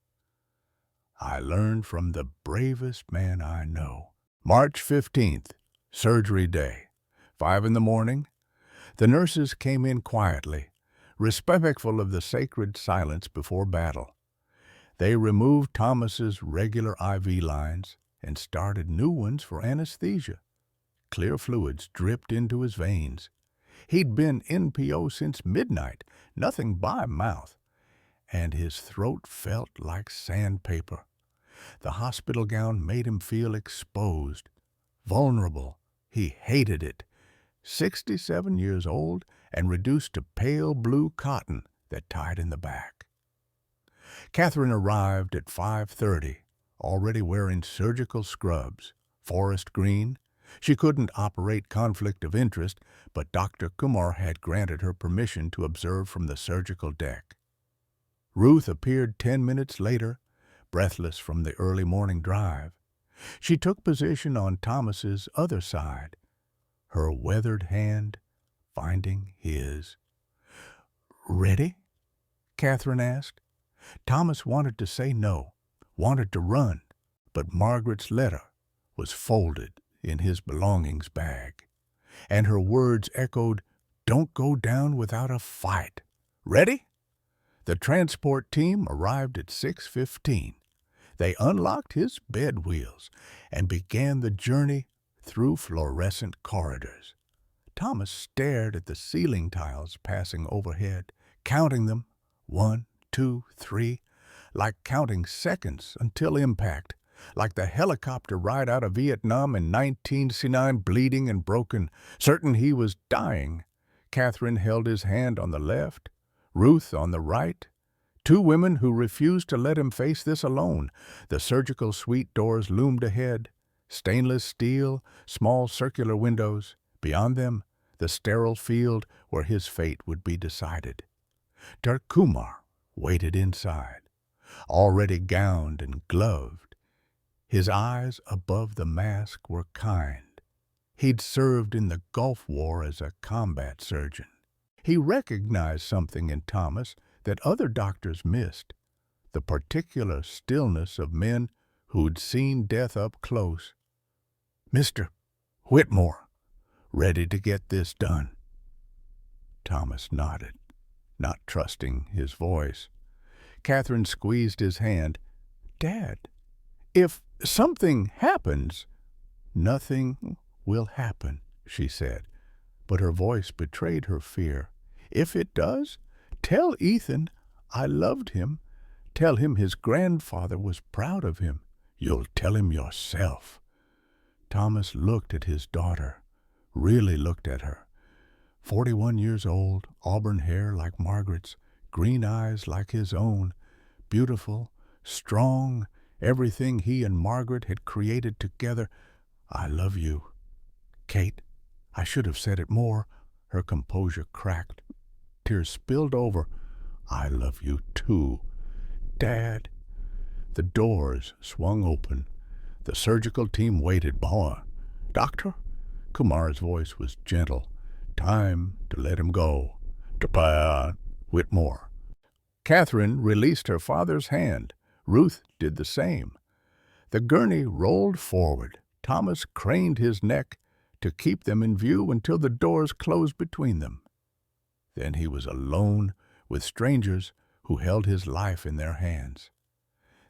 I learned from the bravest man I know. March 15th, surgery day. 5 in the morning. The nurses came in quietly, respectful of the sacred silence before battle. They removed Thomas's regular IV lines and started new ones for anesthesia. Clear fluids dripped into his veins. He'd been NPO since midnight, nothing by mouth, and his throat felt like sandpaper. The hospital gown made him feel exposed, vulnerable. He hated it. 67 years old and reduced to pale blue cotton that tied in the back. Catherine arrived at 5:30, already wearing surgical scrubs, forest green. She couldn't operate conflict of interest, but Dr. Kumar had granted her permission to observe from the surgical deck. Ruth appeared 10 minutes later, breathless from the early morning drive. She took position on Thomas's other side, her weathered hand finding his. "Ready?" Catherine asked. Thomas wanted to say no, wanted to run, but Margaret's letter was folded in his belongings bag, and her words echoed, "Don't go down without a fight. Ready?" The transport team arrived at 6:15. They unlocked his bed wheels and began the journey through fluorescent corridors. Thomas stared at the ceiling tiles passing overhead, counting them, 1, 2, 3, like counting seconds until impact, like the helicopter ride out of Vietnam in 1969, bleeding and broken, certain he was dying. Catherine held his hand on the left, Ruth on the right, two women who refused to let him face this alone. The surgical suite doors loomed ahead, stainless steel, small circular windows. Beyond them, the sterile field where his fate would be decided. Dr. Kumar waited inside, already gowned and gloved. His eyes above the mask were kind. He'd served in the Gulf War as a combat surgeon. He recognized something in Thomas that other doctors missed, the particular stillness of men who'd seen death up close. "Mr. Whitmore, ready to get this done?" Thomas nodded, not trusting his voice. Catherine squeezed his hand. "Dad, if something happens—" "Nothing will happen," she said, but her voice betrayed her fear. "If it does, tell Ethan I loved him. Tell him his grandfather was proud of him. You'll tell him yourself." Thomas looked at his daughter, really looked at her. 41 years old, auburn hair like Margaret's, green eyes like his own, beautiful, strong, everything he and Margaret had created together. "I love you. Kate, I should have said it more." Her composure cracked. Tears spilled over. "I love you too, Dad." The doors swung open. The surgical team waited. "Boy, Doctor?" Kumar's voice was gentle. "Time to let him go. Dr. Whitmore." Catherine released her father's hand. Ruth did the same. The gurney rolled forward. Thomas craned his neck to keep them in view until the doors closed between them. Then he was alone with strangers who held his life in their hands.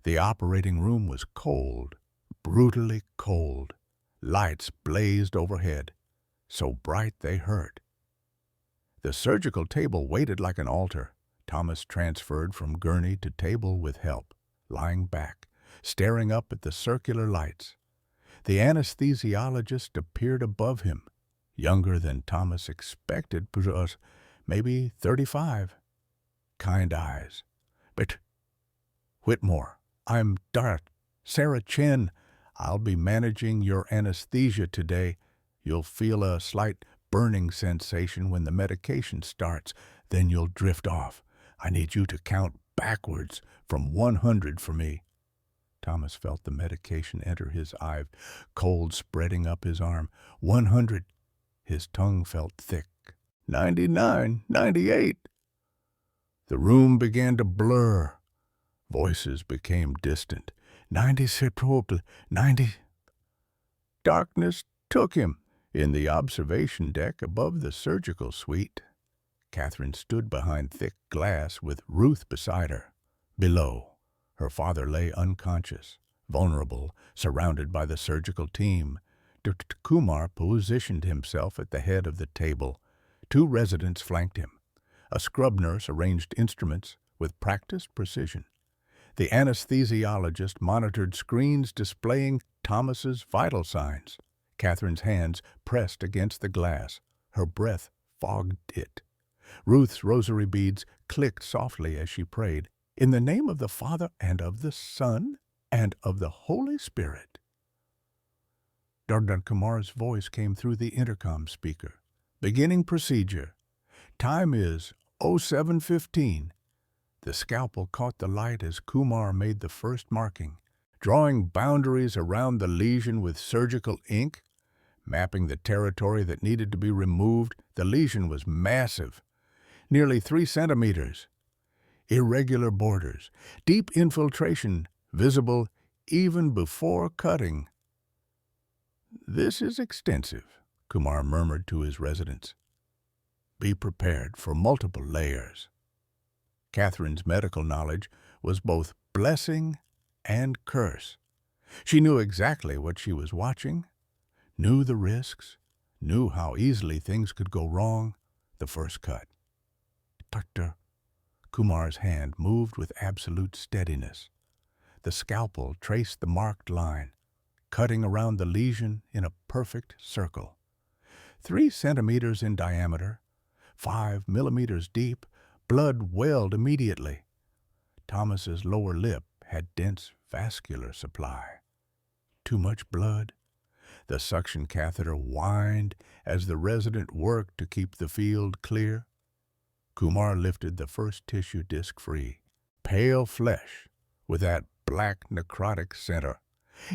The operating room was cold, brutally cold. Lights blazed overhead, so bright they hurt. The surgical table waited like an altar. Thomas transferred from gurney to table with help, lying back, staring up at the circular lights. The anesthesiologist appeared above him, younger than Thomas expected, maybe 35. Kind eyes. "But, Whitmore, I'm Dart, Sarah Chen. I'll be managing your anesthesia today. You'll feel a slight burning sensation when the medication starts. Then you'll drift off. I need you to count backwards from 100 for me." Thomas felt the medication enter his eye, cold spreading up his arm. 100. His tongue felt thick. 99, 98. The room began to blur. Voices became distant. 90 septembre, 90. Darkness took him. In the observation deck above the surgical suite, Catherine stood behind thick glass with Ruth beside her. Below, her father lay unconscious, vulnerable, surrounded by the surgical team. Dr. Kumar positioned himself at the head of the table. Two residents flanked him. A scrub nurse arranged instruments with practiced precision. The anesthesiologist monitored screens displaying Thomas's vital signs. Catherine's hands pressed against the glass. Her breath fogged it. Ruth's rosary beads clicked softly as she prayed, "In the name of the Father and of the Son and of the Holy Spirit." Dr. Kumar's voice came through the intercom speaker. "Beginning procedure. Time is 07:15. The scalpel caught the light as Kumar made the first marking, drawing boundaries around the lesion with surgical ink, mapping the territory that needed to be removed. The lesion was massive, nearly 3 centimeters. Irregular borders, deep infiltration, visible even before cutting. "This is extensive," Kumar murmured to his residents. "Be prepared for multiple layers." Catherine's medical knowledge was both blessing and curse. She knew exactly what she was watching, knew the risks, knew how easily things could go wrong. The first cut. Dr. Kumar's hand moved with absolute steadiness. The scalpel traced the marked line, cutting around the lesion in a perfect circle. 3 centimeters in diameter, 5 millimeters deep, blood welled immediately. Thomas's lower lip had dense vascular supply. Too much blood? The suction catheter whined as the resident worked to keep the field clear. Kumar lifted the first tissue disc free. Pale flesh with that black necrotic center.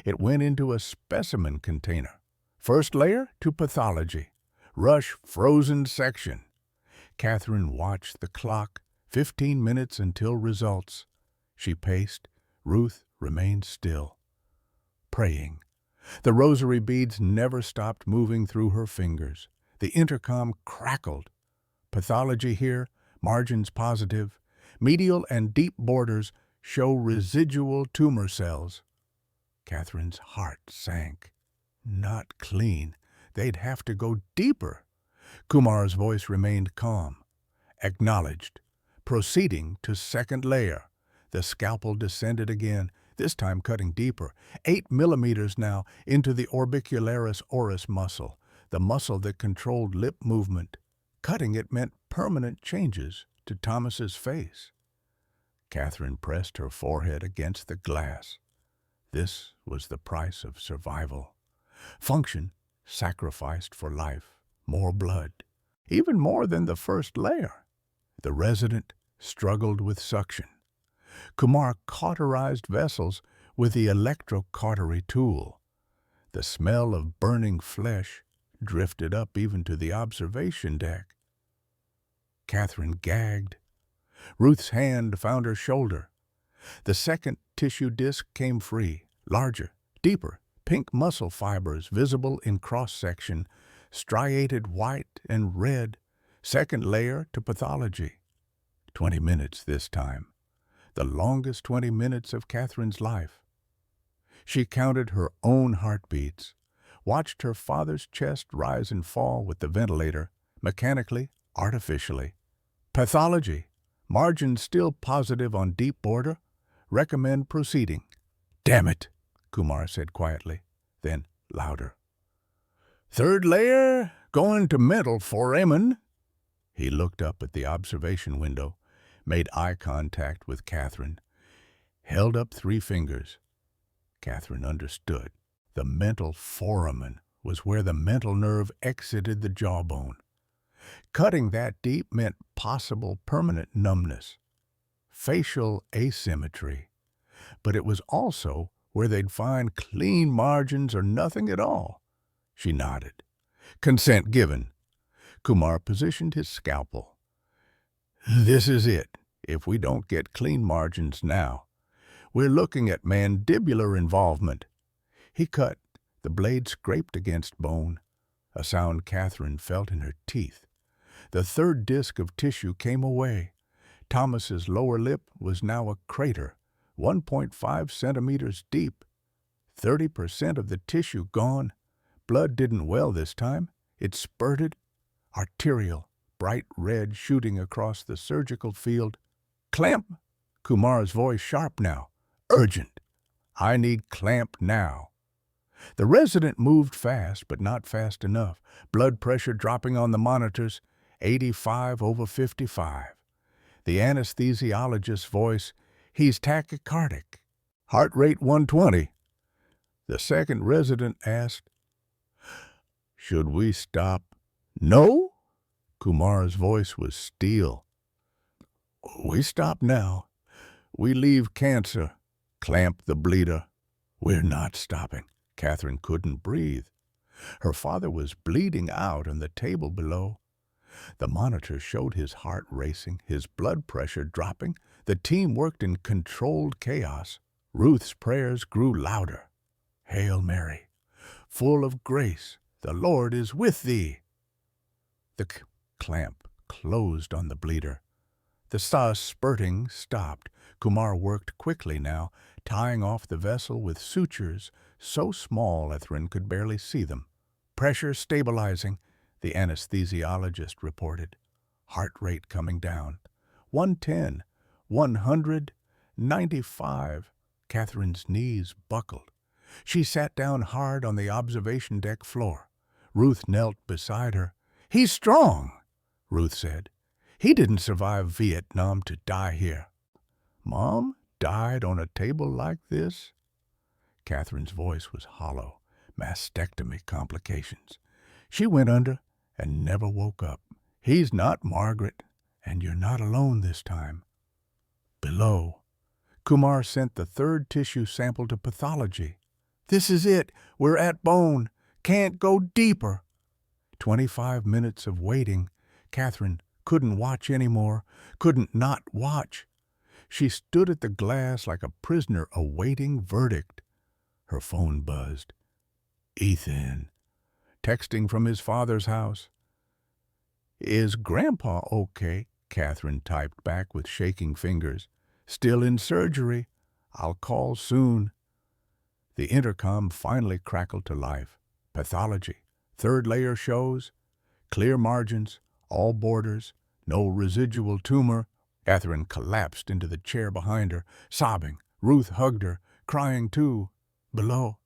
It went into a specimen container. First layer to pathology. Rush frozen section. Catherine watched the clock. 15 minutes until results. She paced. Ruth remained still, praying. The rosary beads never stopped moving through her fingers. The intercom crackled. Pathology here, margins positive. Medial and deep borders show residual tumor cells. Catherine's heart sank. Not clean. They'd have to go deeper. Kumar's voice remained calm. Acknowledged. Proceeding to second layer. The scalpel descended again, this time cutting deeper, 8 millimeters now, into the orbicularis oris muscle, the muscle that controlled lip movement. Cutting it meant permanent changes to Thomas's face. Catherine pressed her forehead against the glass. This was the price of survival. Function sacrificed for life. More blood. Even more than the first layer. The resident struggled with suction. Kumar cauterized vessels with the electrocautery tool. The smell of burning flesh drifted up even to the observation deck. Catherine gagged. Ruth's hand found her shoulder. The second tissue disc came free, larger, deeper, pink muscle fibers visible in cross-section, striated white and red. Second layer to pathology. 20 minutes this time. The longest 20 minutes of Catherine's life. She counted her own heartbeats, watched her father's chest rise and fall with the ventilator, mechanically, artificially. Pathology. Margin still positive on deep border. Recommend proceeding. "Damn it," Kumar said quietly, then louder. "Third layer, going to mental foramen." He looked up at the observation window, made eye contact with Catherine, held up 3 fingers. Catherine understood. The mental foramen was where the mental nerve exited the jawbone. Cutting that deep meant possible permanent numbness, facial asymmetry. But it was also where they'd find clean margins or nothing at all. She nodded. Consent given. Kumar positioned his scalpel. "This is it. If we don't get clean margins now, We're looking at mandibular involvement. He cut. The blade scraped against bone, a sound Catherine felt in her teeth. The third disc of tissue came away. Thomas's lower lip was now a crater, 1.5 centimeters deep. 30% of the tissue gone. Blood didn't well this time. It spurted, arterial, bright red shooting across the surgical field. Clamp! Kumar's voice sharp now. Urgent! I need clamp now. The resident moved fast, but not fast enough. Blood pressure dropping on the monitors, 85/55. The anesthesiologist's voice, he's tachycardic. Heart rate 120. The second resident asked, should we stop? No? Kumar's voice was steel. We stop now. We leave cancer. Clamp the bleeder. We're not stopping. Catherine couldn't breathe. Her father was bleeding out on the table below. The monitor showed his heart racing, his blood pressure dropping. The team worked in controlled chaos. Ruth's prayers grew louder. Hail Mary, full of grace, the Lord is with thee. The clamp closed on the bleeder. The spurting stopped. Kumar worked quickly now, tying off the vessel with sutures so small Ethrin could barely see them. Pressure stabilizing, the anesthesiologist reported. Heart rate coming down. 110, 100, 95. Catherine's knees buckled. She sat down hard on the observation deck floor. Ruth knelt beside her. He's strong, Ruth said. He didn't survive Vietnam to die here. Mom died on a table like this? Catherine's voice was hollow. Mastectomy complications. She went under and never woke up. He's not Margaret, and you're not alone this time. Below, Kumar sent the third tissue sample to pathology. This is it. We're at bone. Can't go deeper. 25 minutes of waiting. Catherine couldn't watch anymore, couldn't not watch. She stood at the glass like a prisoner awaiting verdict. Her phone buzzed. Ethan, texting from his father's house. Is Grandpa okay? Catherine typed back with shaking fingers. Still in surgery. I'll call soon. The intercom finally crackled to life. Pathology. Third layer shows. Clear margins. All borders. No residual tumor. Catherine collapsed into the chair behind her, sobbing. Ruth hugged her, crying too. Below,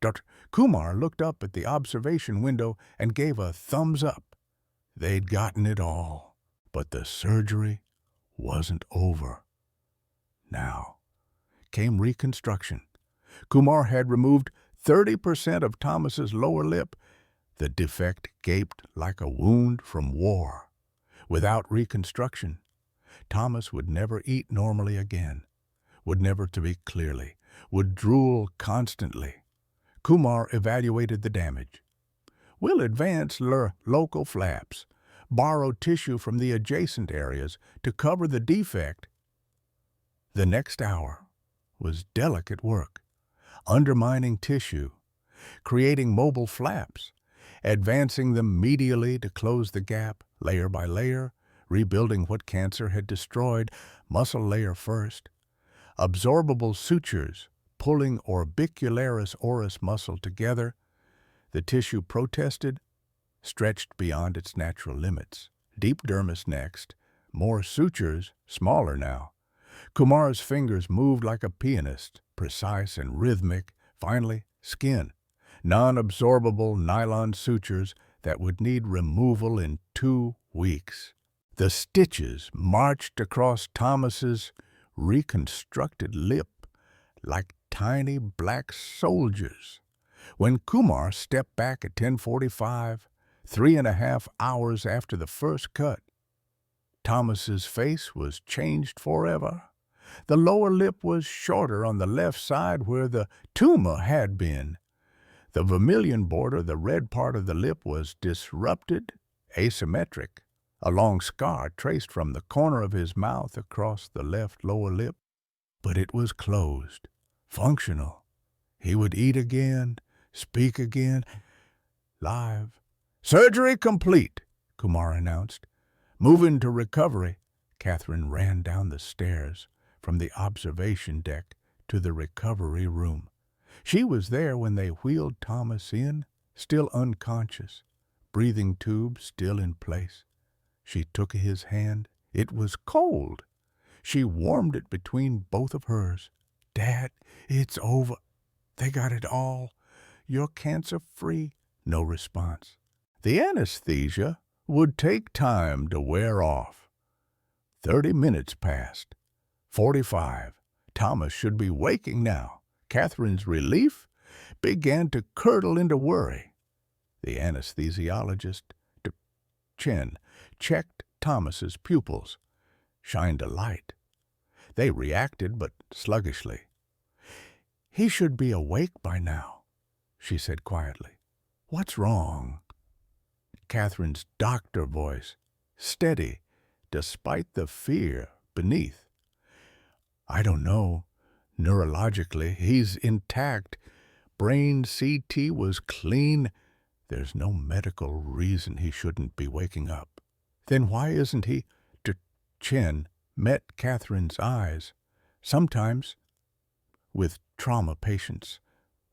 Dr. Kumar looked up at the observation window and gave a thumbs up. They'd gotten it all, but the surgery wasn't over. Now came reconstruction. Kumar had removed 30% of Thomas's lower lip. The defect gaped like a wound from war. Without reconstruction, Thomas would never eat normally again, would never speak clearly, would drool constantly. Kumar evaluated the damage. We'll advance local flaps, borrow tissue from the adjacent areas to cover the defect. The next hour was delicate work, undermining tissue, creating mobile flaps, advancing them medially to close the gap, layer by layer, rebuilding what cancer had destroyed, muscle layer first. Absorbable sutures, pulling orbicularis oris muscle together. The tissue protested, stretched beyond its natural limits. Deep dermis next, more sutures, smaller now. Kumar's fingers moved like a pianist, precise and rhythmic. Finally, skin. Non-absorbable nylon sutures that would need removal in 2 weeks. The stitches marched across Thomas's reconstructed lip like tiny black soldiers. When Kumar stepped back at 10:45, 3.5 hours after the first cut, Thomas's face was changed forever. The lower lip was shorter on the left side where the tumor had been. The vermilion border, the red part of the lip, was disrupted, asymmetric. A long scar traced from the corner of his mouth across the left lower lip. but it was closed, functional. He would eat again, speak again, live. "Surgery complete," Kumar announced. Moving to recovery, Catherine ran down the stairs from the observation deck to the recovery room. She was there when they wheeled Thomas in, still unconscious, breathing tube still in place. She took his hand. It was cold. She warmed it between both of hers. "Dad, it's over. They got it all. You're cancer-free." No response. The anesthesia would take time to wear off. 30 minutes passed. 45. Thomas should be waking now. Catherine's relief began to curdle into worry. The anesthesiologist, Chen, checked Thomas's pupils, shined a light. They reacted, but sluggishly. "He should be awake by now," she said quietly. "What's wrong?" Catherine's doctor voice, steady, despite the fear beneath. "I don't know. Neurologically, he's intact. Brain CT was clean. There's no medical reason he shouldn't be waking up." "Then why isn't he?" Chen met Catherine's eyes. "Sometimes, with trauma patients,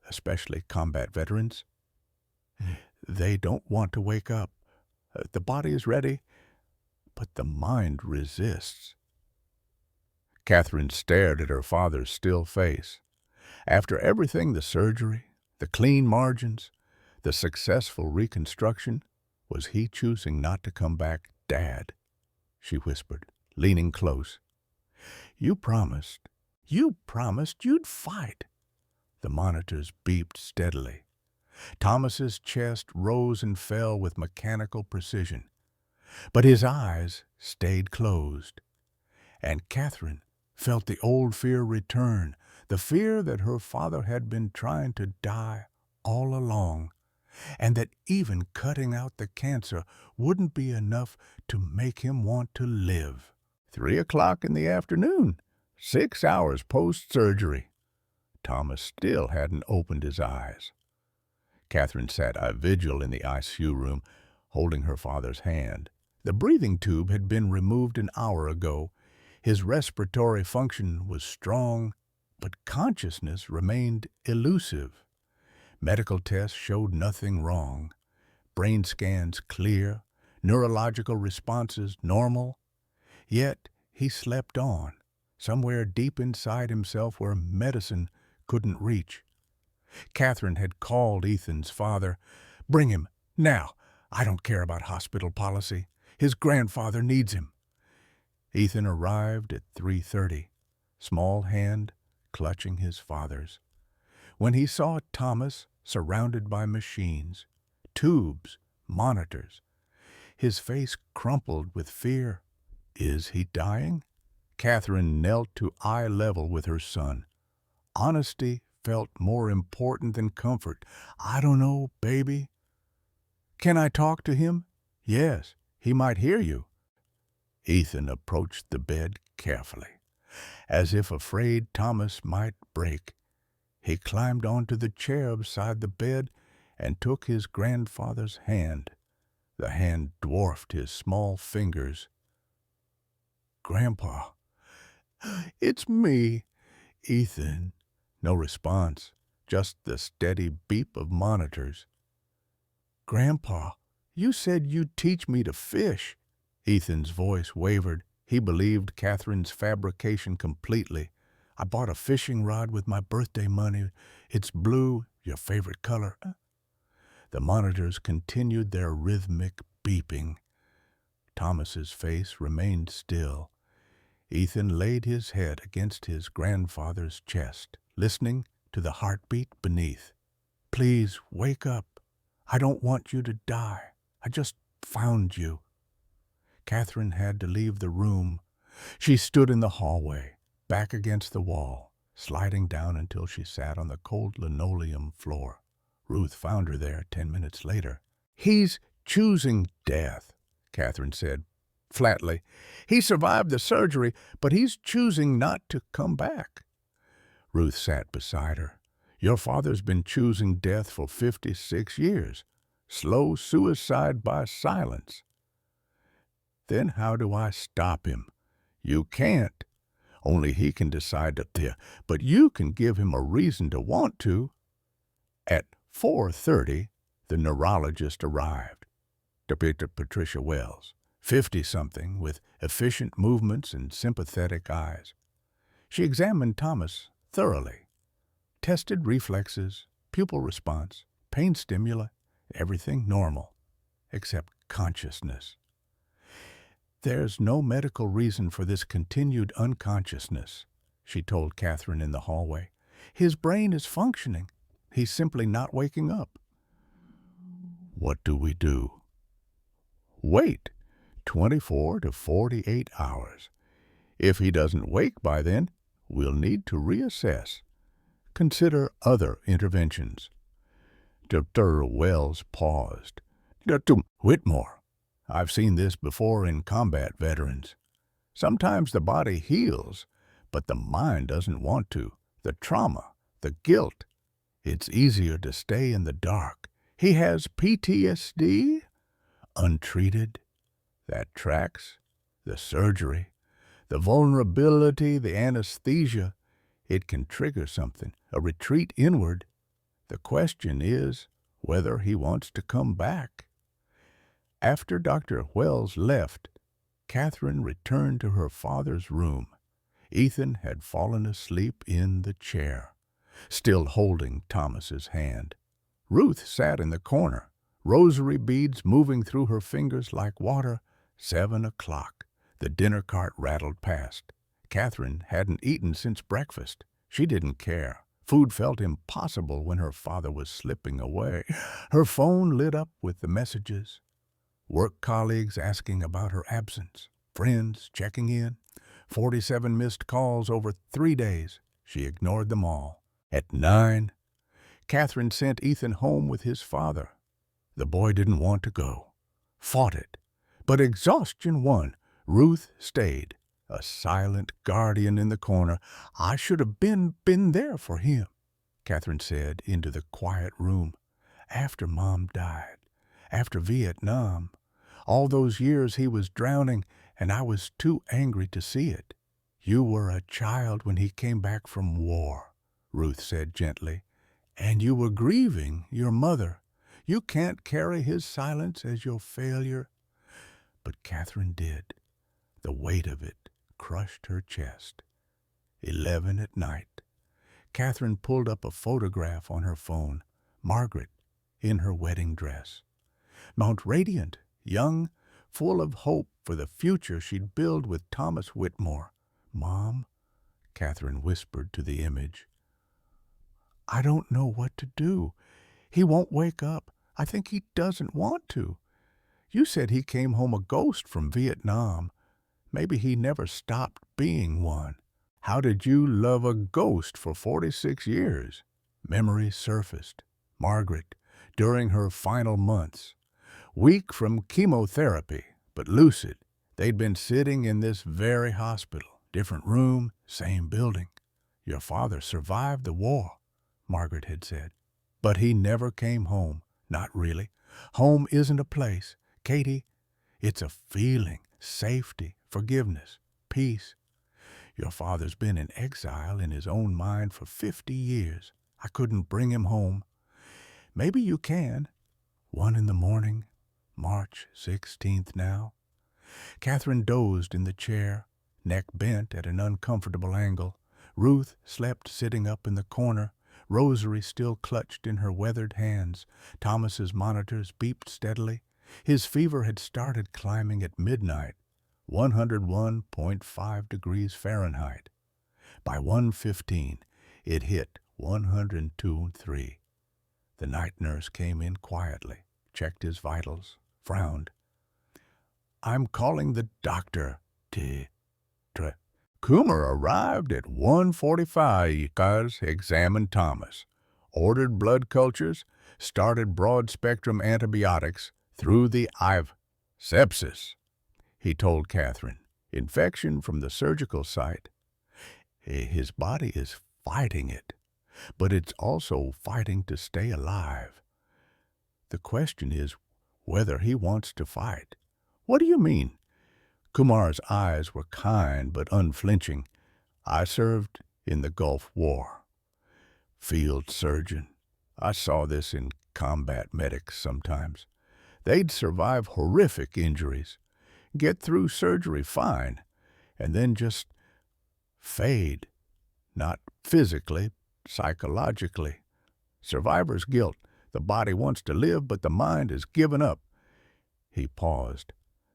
especially combat veterans, they don't want to wake up. The body is ready, but the mind resists." Catherine stared at her father's still face. After everything, the surgery, the clean margins, the successful reconstruction, was he choosing not to come back? "Dad," she whispered, leaning close. You promised you'd fight." The monitors beeped steadily. Thomas's chest rose and fell with mechanical precision, but his eyes stayed closed. And Catherine felt the old fear return, the fear that her father had been trying to die all along, and that even cutting out the cancer wouldn't be enough to make him want to live. 3 o'clock in the afternoon, 6 hours post-surgery. Thomas still hadn't opened his eyes. Catherine sat a vigil in the ICU room, holding her father's hand. The breathing tube had been removed an hour ago. His respiratory function was strong, but consciousness remained elusive. Medical tests showed nothing wrong. Brain scans clear, neurological responses normal. Yet he slept on, somewhere deep inside himself where medicine couldn't reach. Catherine had called Ethan's father. "Bring him, now. I don't care about hospital policy. His grandfather needs him." Ethan arrived at 3:30, small hand clutching his father's. When he saw Thomas surrounded by machines, tubes, monitors, his face crumpled with fear. Is he dying? Catherine knelt to eye level with her son. Honesty felt more important than comfort. "I don't know, baby." "Can I talk to him?" "Yes, he might hear you." Ethan approached the bed carefully, as if afraid Thomas might break. He climbed onto the chair beside the bed and took his grandfather's hand. The hand dwarfed his small fingers. "Grandpa." "It's me, Ethan." No response, just the steady beep of monitors. "Grandpa, you said you'd teach me to fish." Ethan's voice wavered. He believed Catherine's fabrication completely. "I bought a fishing rod with my birthday money. It's blue, your favorite color." The monitors continued their rhythmic beeping. Thomas's face remained still. Ethan laid his head against his grandfather's chest, listening to the heartbeat beneath. "Please wake up. I don't want you to die. I just found you." Catherine had to leave the room. She stood in the hallway, back against the wall, sliding down until she sat on the cold linoleum floor. Ruth found her there 10 minutes later. "He's choosing death," Catherine said. flatly. He survived the surgery, but he's choosing not to come back. Ruth sat beside her. Your father's been choosing death for 56 years. Slow suicide by silence. Then how do I stop him? You can't. Only he can decide to, but you can give him a reason to want to. At 4:30, the neurologist arrived. Dr. Patricia Wells, 50-something, with efficient movements and sympathetic eyes. She examined Thomas thoroughly, tested reflexes, pupil response, pain stimuli, everything normal, except consciousness. There's no medical reason for this continued unconsciousness, she told Catherine in the hallway. His brain is functioning. He's simply not waking up. What do we do? Wait 24 to 48 hours. If he doesn't wake by then, we'll need to reassess. Consider other interventions. Dr. Wells paused. Dr. Whitmore, I've seen this before in combat veterans. Sometimes the body heals, but the mind doesn't want to. The trauma, the guilt. It's easier to stay in the dark. He has PTSD? Untreated? That tracks. The surgery, the vulnerability, the anesthesia. It can trigger something, a retreat inward. The question is whether he wants to come back. After Dr. Wells left, Catherine returned to her father's room. Ethan had fallen asleep in the chair, still holding Thomas's hand. Ruth sat in the corner, rosary beads moving through her fingers like water. 7 o'clock. The dinner cart rattled past. Catherine hadn't eaten since breakfast. She didn't care. Food felt impossible when her father was slipping away. Her phone lit up with the messages. Work colleagues asking about her absence. Friends checking in. 47 missed calls over 3 days. She ignored them all. At 9, Catherine sent Ethan home with his father. The boy didn't want to go. Fought it. But exhaustion won. Ruth stayed, a silent guardian in the corner. I should have been there for him, Catherine said into the quiet room. After Mom died, after Vietnam, all those years he was drowning, and I was too angry to see it. You were a child when he came back from war, Ruth said gently, and you were grieving your mother. You can't carry his silence as your failure. But Catherine did. The weight of it crushed her chest. 11 at night. Catherine pulled up a photograph on her phone. Margaret, in her wedding dress. Mount Radiant, young, full of hope for the future she'd build with Thomas Whitmore. Mom, Catherine whispered to the image, I don't know what to do. He won't wake up. I think he doesn't want to. You said he came home a ghost from Vietnam. Maybe he never stopped being one. How did you love a ghost for 46 years? Memories surfaced. Margaret, during her final months. Weak from chemotherapy, but lucid. They'd been sitting in this very hospital. Different room, same building. Your father survived the war, Margaret had said. But he never came home. Not really. Home isn't a place. Katie, it's a feeling, safety, forgiveness, peace. Your father's been in exile in his own mind for 50 years. I couldn't bring him home. Maybe you can. 1 in the morning, March 16th now. Catherine dozed in the chair, neck bent at an uncomfortable angle. Ruth slept sitting up in the corner, rosary still clutched in her weathered hands. Thomas's monitors beeped steadily. His fever had started climbing at midnight, 101.5 degrees Fahrenheit. By 1:15, it hit 102.3. The night nurse came in quietly, checked his vitals, frowned. I'm calling the doctor. Coomer arrived at 1:45, examined Thomas, ordered blood cultures, started broad-spectrum antibiotics through the IV. Sepsis. he told Catherine. Infection from the surgical site. His body is fighting it, but it's also fighting to stay alive. The question is whether he wants to fight. What do you mean? Kumar's eyes were kind but unflinching. I served in the Gulf War. Field surgeon. I saw this in combat medics sometimes. They'd survive horrific injuries, get through surgery fine, and then just fade. Not physically, psychologically. Survivor's guilt. The body wants to live, but the mind has given up. He paused.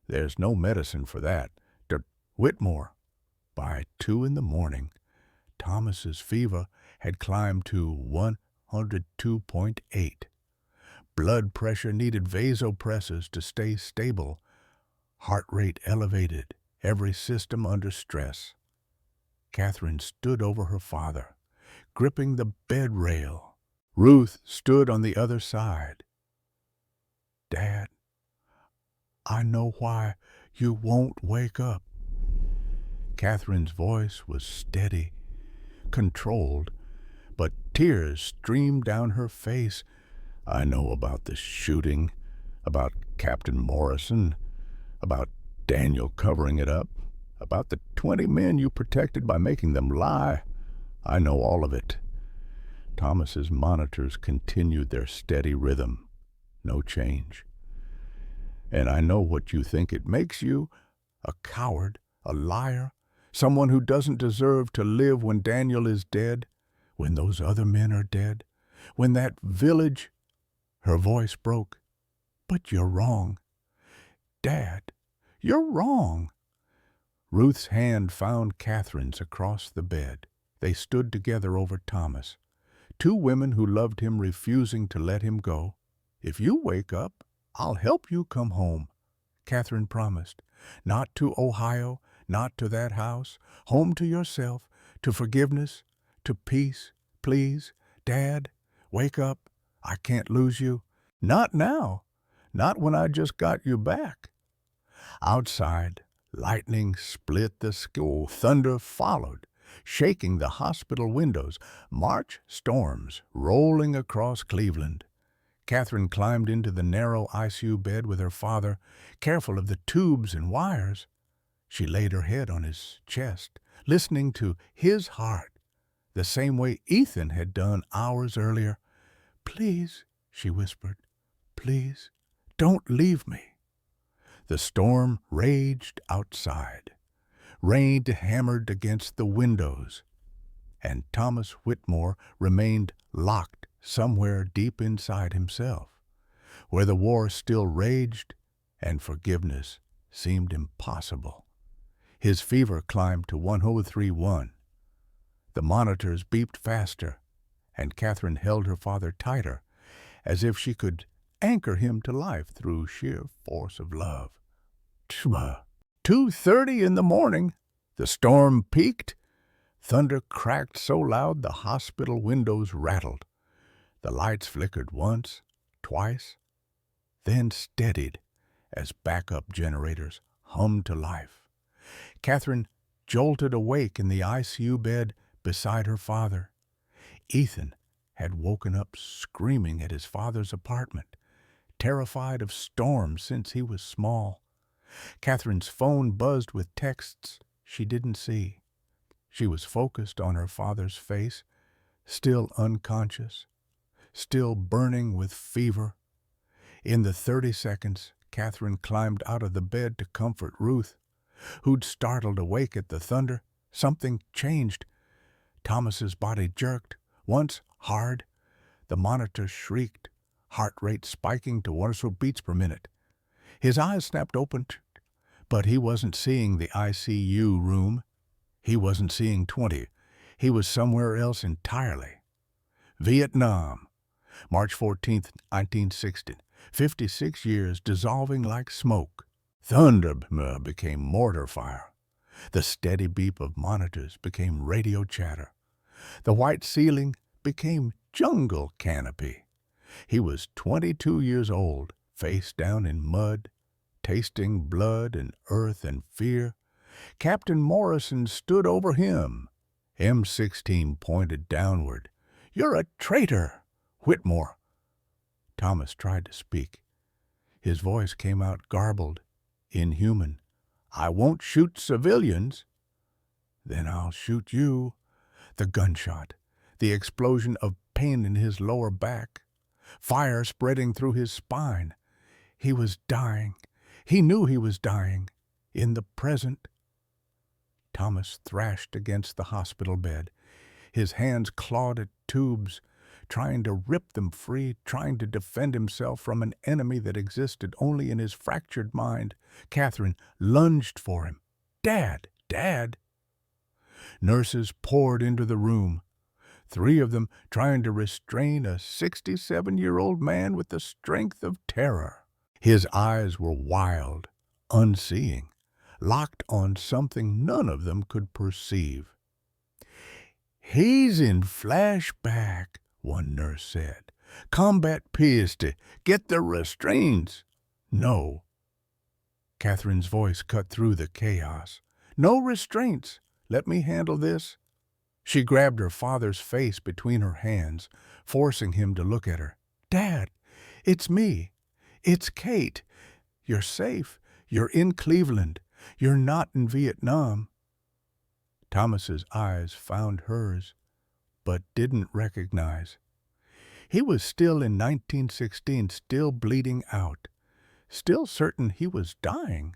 There's no medicine for that. Whitmore. By 2 in the morning, Thomas's fever had climbed to 102.8. Blood pressure needed vasopressors to stay stable. Heart rate elevated, every system under stress. Catherine stood over her father, gripping the bed rail. Ruth stood on the other side. Dad, I know why you won't wake up. Catherine's voice was steady, controlled, but tears streamed down her face. I know about the shooting, about Captain Morrison, about Daniel covering it up, about the 20 men you protected by making them lie. I know all of it. Thomas's monitors continued their steady rhythm. No change. And I know what you think it makes you, a coward, a liar, someone who doesn't deserve to live when Daniel is dead, when those other men are dead, when that village... Her voice broke. But you're wrong. Dad, you're wrong. Ruth's hand found Catherine's across the bed. They stood together over Thomas. Two women who loved him refusing to let him go. If you wake up, I'll help you come home, Catherine promised. Not to Ohio, not to that house, home to yourself, to forgiveness, to peace, please. Dad, wake up. I can't lose you. Not now. Not when I just got you back. Outside, lightning split the sky. Thunder followed, shaking the hospital windows. March storms rolling across Cleveland. Catherine climbed into the narrow ICU bed with her father, careful of the tubes and wires. She laid her head on his chest, listening to his heart, the same way Ethan had done hours earlier. Please, she whispered, please, don't leave me. The storm raged outside. Rain hammered against the windows, and Thomas Whitmore remained locked somewhere deep inside himself, where the war still raged and forgiveness seemed impossible. His fever climbed to 103.1. The monitors beeped faster, and Catherine held her father tighter, as if she could anchor him to life through sheer force of love. 2:30 in the morning. The storm peaked. Thunder cracked so loud the hospital windows rattled. The lights flickered once, twice, then steadied as backup generators hummed to life. Catherine jolted awake in the ICU bed beside her father. Ethan had woken up screaming at his father's apartment, terrified of storms since he was small. Catherine's phone buzzed with texts she didn't see. She was focused on her father's face, still unconscious, still burning with fever. In the 30 seconds, Catherine climbed out of the bed to comfort Ruth, who'd startled awake at the thunder. Something changed. Thomas's body jerked, once hard. The monitor shrieked, heart rate spiking to 100 beats per minute. His eyes snapped open, but he wasn't seeing the ICU room. He wasn't seeing 20. He was somewhere else entirely. Vietnam, March 14th, 1960. 56 years dissolving like smoke. Thunder became mortar fire. The steady beep of monitors became radio chatter. The white ceiling became jungle canopy. He was 22 years old, face down in mud, tasting blood and earth and fear, Captain Morrison stood over him. M16 pointed downward. "You're a traitor, Whitmore." Thomas tried to speak. His voice came out garbled, inhuman. "I won't shoot civilians." "Then I'll shoot you." The gunshot, the explosion of pain in his lower back, fire spreading through his spine. He was dying. He knew he was dying. In the present. Thomas thrashed against the hospital bed. His hands clawed at tubes, trying to rip them free, trying to defend himself from an enemy that existed only in his fractured mind. Catherine lunged for him. "Dad! Dad!" Nurses poured into the room, 3 of them trying to restrain a 67-year-old man with the strength of terror. His eyes were wild, unseeing, locked on something none of them could perceive. "He's in flashback," one nurse said. "Combat piste. Get the restraints." "No." Catherine's voice cut through the chaos. "No restraints. Let me handle this." She grabbed her father's face between her hands, forcing him to look at her. "Dad, it's me. It's Kate. You're safe. You're in Cleveland. You're not in Vietnam." Thomas's eyes found hers, but didn't recognize. He was still in 1916, still bleeding out, still certain he was dying.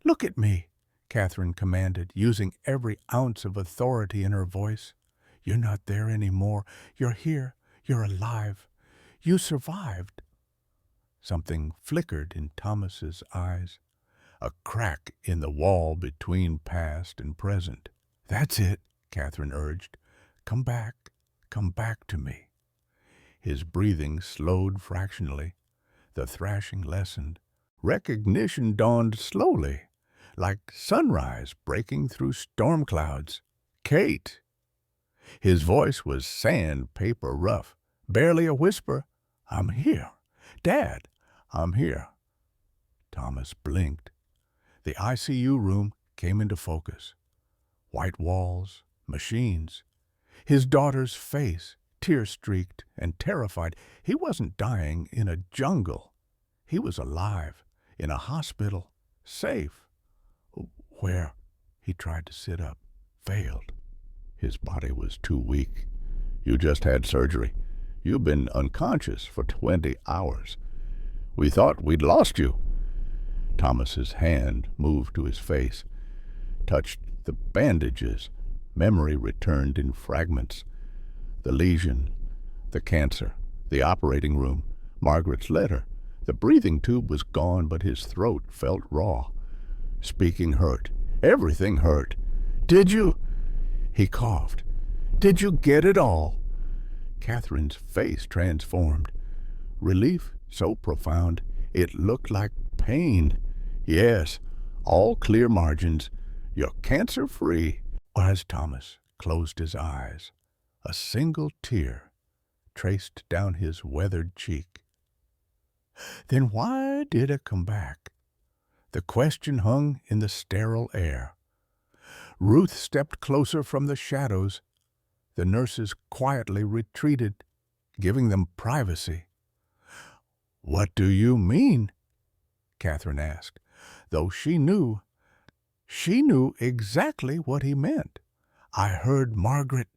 "Look at me," Catherine commanded, using every ounce of authority in her voice. "You're not there anymore. You're here. You're alive. You survived." Something flickered in Thomas's eyes, a crack in the wall between past and present. "That's it," Catherine urged. Come back to me." His breathing slowed fractionally. The thrashing lessened. Recognition dawned slowly, like sunrise breaking through storm clouds. "Kate!" His voice was sandpaper rough, barely a whisper. "I'm here. Dad, I'm here." Thomas blinked. The ICU room came into focus. White walls, machines. His daughter's face, tear-streaked and terrified. He wasn't dying in a jungle. He was alive, in a hospital, safe. "Where?" He tried to sit up, failed. His body was too weak. "You just had surgery. You've been unconscious for 20 hours. We thought we'd lost you." Thomas's hand moved to his face, touched the bandages. Memory returned in fragments. The lesion, the cancer, the operating room, Margaret's letter. The breathing tube was gone, but his throat felt raw. Speaking hurt. Everything hurt. "Did you?" He coughed. "Did you get it all?" Catherine's face transformed. Relief so profound it looked like pain. "Yes, all clear margins. You're cancer-free." As Thomas closed his eyes, a single tear traced down his weathered cheek. Then why did it come back? The question hung in the sterile air. Ruth stepped closer from the shadows. The nurses quietly retreated, giving them privacy. "What do you mean?" Catherine asked, though she knew exactly what he meant. "I heard Margaret."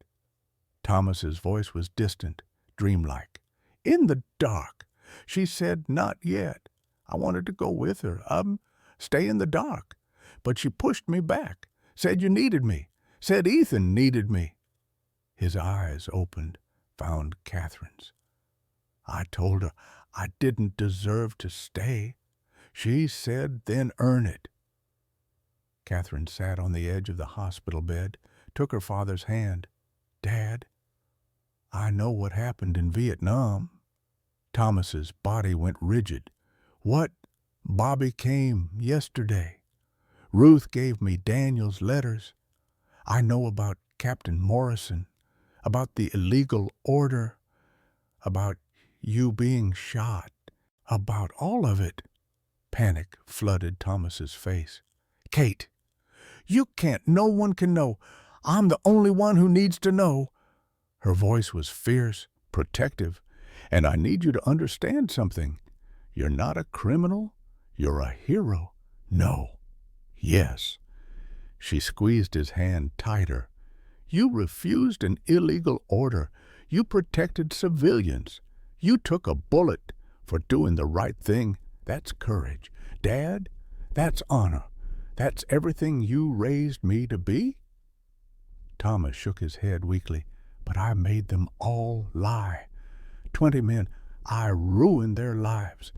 Thomas's voice was distant, dreamlike. "In the dark. She said not yet. I wanted to go with her. Stay in the dark. But she pushed me back, said you needed me, said Ethan needed me." His eyes opened, found Catherine's. "I told her I didn't deserve to stay. She said, then earn it." Catherine sat on the edge of the hospital bed, took her father's hand. "Dad, I know what happened in Vietnam." Thomas's body went rigid. "What?" "Bobby came yesterday. Ruth gave me Daniel's letters. I know about Captain Morrison, about the illegal order, about you being shot, about all of it. Panic flooded Thomas's face. "Kate, you can't. No one can know. I'm the only one who needs to know." Her voice was fierce, protective. "And I need you to understand something. You're not a criminal. You're a hero." "No." "Yes." She squeezed his hand tighter. "You refused an illegal order. You protected civilians. You took a bullet for doing the right thing. That's courage. Dad, that's honor. That's everything you raised me to be?" Thomas shook his head weakly. "But I made them all lie. 20 men. I ruined their lives.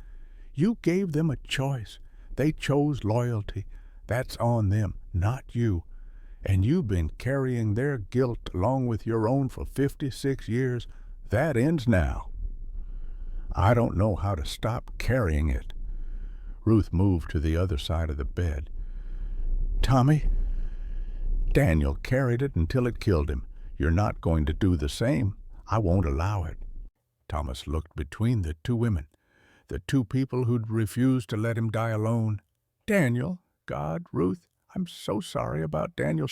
You gave them a choice. They chose loyalty. That's on them, not you. And you've been carrying their guilt along with your own for 56 years. That ends now. I don't know how to stop carrying it." Ruth moved to the other side of the bed. "Tommy, Daniel carried it until it killed him. You're not going to do the same. I won't allow it." Thomas looked between the two women, the two people who'd refused to let him die alone. "Daniel, God, Ruth, I'm so sorry about Daniel.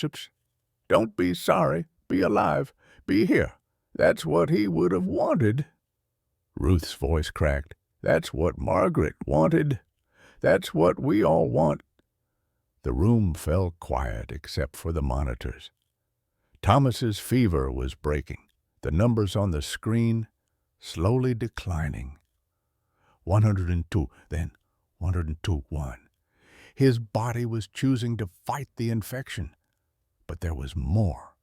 Don't be sorry. Be alive. Be here. That's what he would have wanted." Ruth's voice cracked. "That's what Margaret wanted. That's what we all want." The room fell quiet except for the monitors. Thomas's fever was breaking, the numbers on the screen slowly declining. 102, then 102, 1. His body was choosing to fight the infection. But there was more.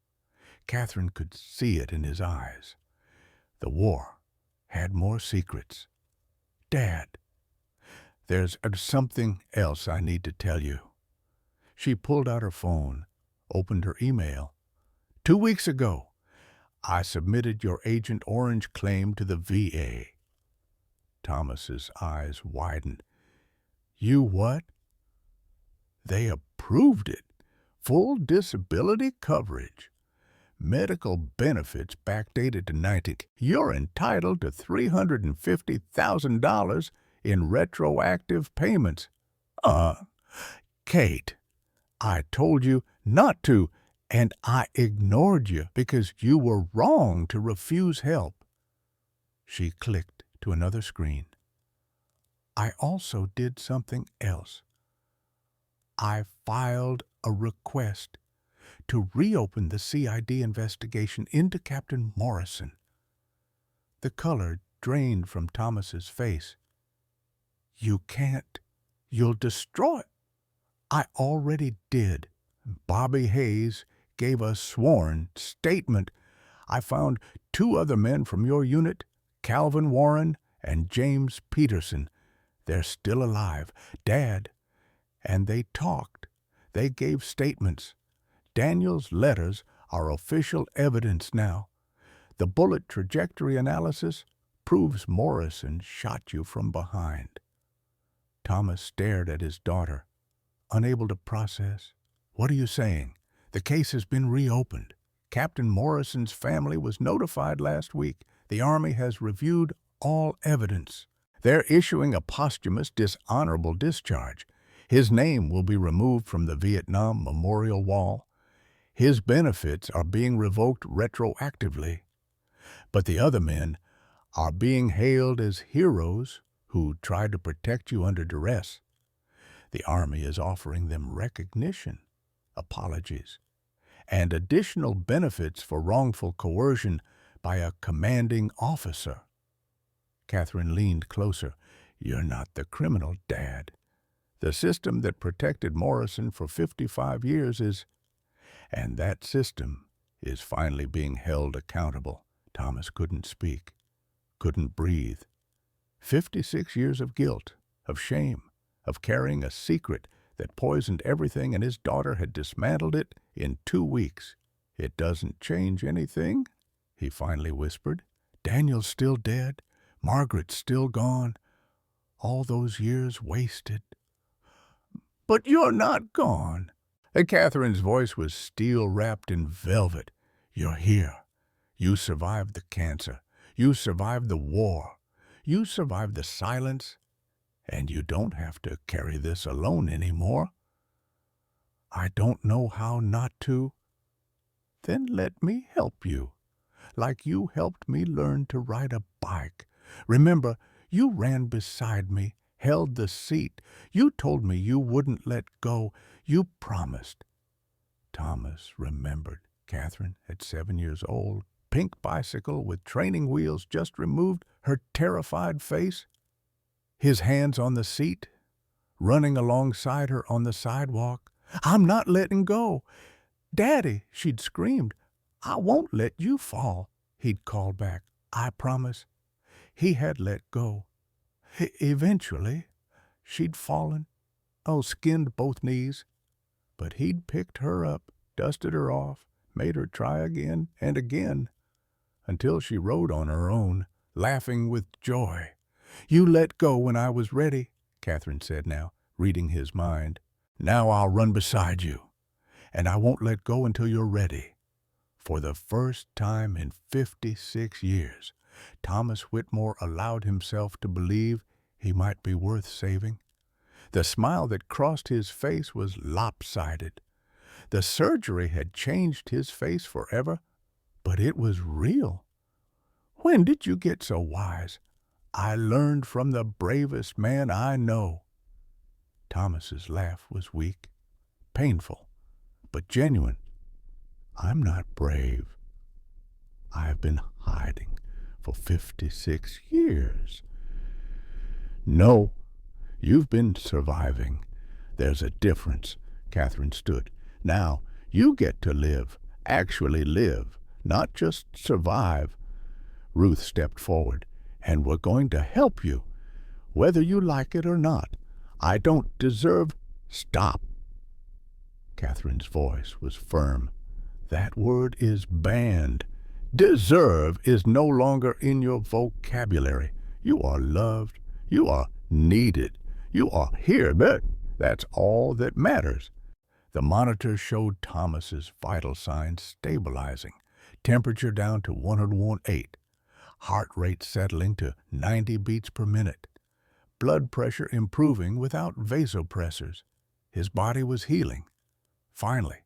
Catherine could see it in his eyes. The war had more secrets. "Dad, there's something else I need to tell you." She pulled out her phone, opened her email. "2 weeks ago, I submitted your Agent Orange claim to the VA." Thomas's eyes widened. "You what?" "They approved it. Full disability coverage. Medical benefits backdated to 90. You're entitled to $350,000 in retroactive payments." Kate, I told you not to, and I ignored you because you were wrong to refuse help." She clicked to another screen. "I also did something else. I filed a request to reopen the CID investigation into Captain Morrison." The color drained from Thomas's face. "You can't. You'll destroy." "I already did. Bobby Hayes gave a sworn statement. I found 2 other men from your unit, Calvin Warren and James Peterson. They're still alive, Dad. And they talked. They gave statements. Daniel's letters are official evidence now. The bullet trajectory analysis proves Morrison shot you from behind." Thomas stared at his daughter, unable to process. "What are you saying? The case has been reopened. Captain Morrison's family was notified last week. The Army has reviewed all evidence. They're issuing a posthumous dishonorable discharge. His name will be removed from the Vietnam Memorial Wall. His benefits are being revoked retroactively. But the other men are being hailed as heroes who tried to protect you under duress. The Army is offering them recognition, apologies, and additional benefits for wrongful coercion by a commanding officer." Catherine leaned closer. "You're not the criminal, Dad. The system that protected Morrison for 55 years is, and that system is finally being held accountable." Thomas couldn't speak, couldn't breathe. 56 years of guilt, of shame, of carrying a secret that poisoned everything, and his daughter had dismantled it in 2 weeks. "It doesn't change anything," he finally whispered. "Daniel's still dead. Margaret's still gone. All those years wasted." "But you're not gone." Catherine's voice was steel-wrapped in velvet. "You're here. You survived the cancer. You survived the war. You survived the silence. And you don't have to carry this alone anymore. I don't know how not to. Then let me help you, like you helped me learn to ride a bike. Remember, you ran beside me, held the seat. You told me you wouldn't let go. You promised. Thomas remembered Catherine at 7 years old, pink bicycle with training wheels just removed, her terrified face, his hands on the seat, running alongside her on the sidewalk. I'm not letting go. Daddy, she'd screamed. I won't let you fall, he'd called back. I promise. He had let go. Eventually, she'd fallen, skinned both knees. But he'd picked her up, dusted her off, made her try again and again, until she rode on her own, laughing with joy. You let go when I was ready, Catherine said now, reading his mind. Now I'll run beside you, and I won't let go until you're ready. For the first time in 56 years, Thomas Whitmore allowed himself to believe he might be worth saving. The smile that crossed his face was lopsided. The surgery had changed his face forever, but it was real. When did you get so wise? I learned from the bravest man I know. Thomas's laugh was weak, painful, but genuine. I'm not brave. I've been hiding for 56 years. No, you've been surviving. There's a difference. Catherine stood. Now, you get to live, actually live, not just survive. Ruth stepped forward. And we're going to help you, whether you like it or not. I don't deserve... Stop. Catherine's voice was firm. That word is banned. Deserve is no longer in your vocabulary. You are loved. You are needed. You are here. That's all that matters. The monitor showed Thomas's vital signs stabilizing. Temperature down to 101.8. Heart rate settling to 90 beats per minute. Blood pressure improving without vasopressors. His body was healing. Finally,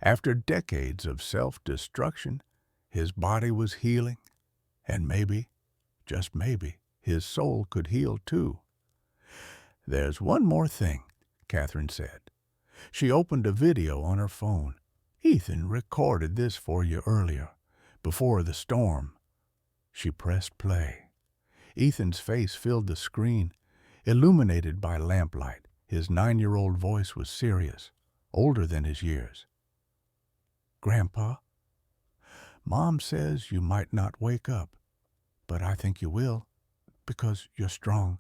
after decades of self-destruction, his body was healing, and maybe, just maybe, his soul could heal too. There's one more thing, Catherine said. She opened a video on her phone. Ethan recorded this for you earlier, before the storm. She pressed play. Ethan's face filled the screen, illuminated by lamplight. His 9-year-old voice was serious, older than his years. Grandpa, Mom says you might not wake up, but I think you will, because you're strong,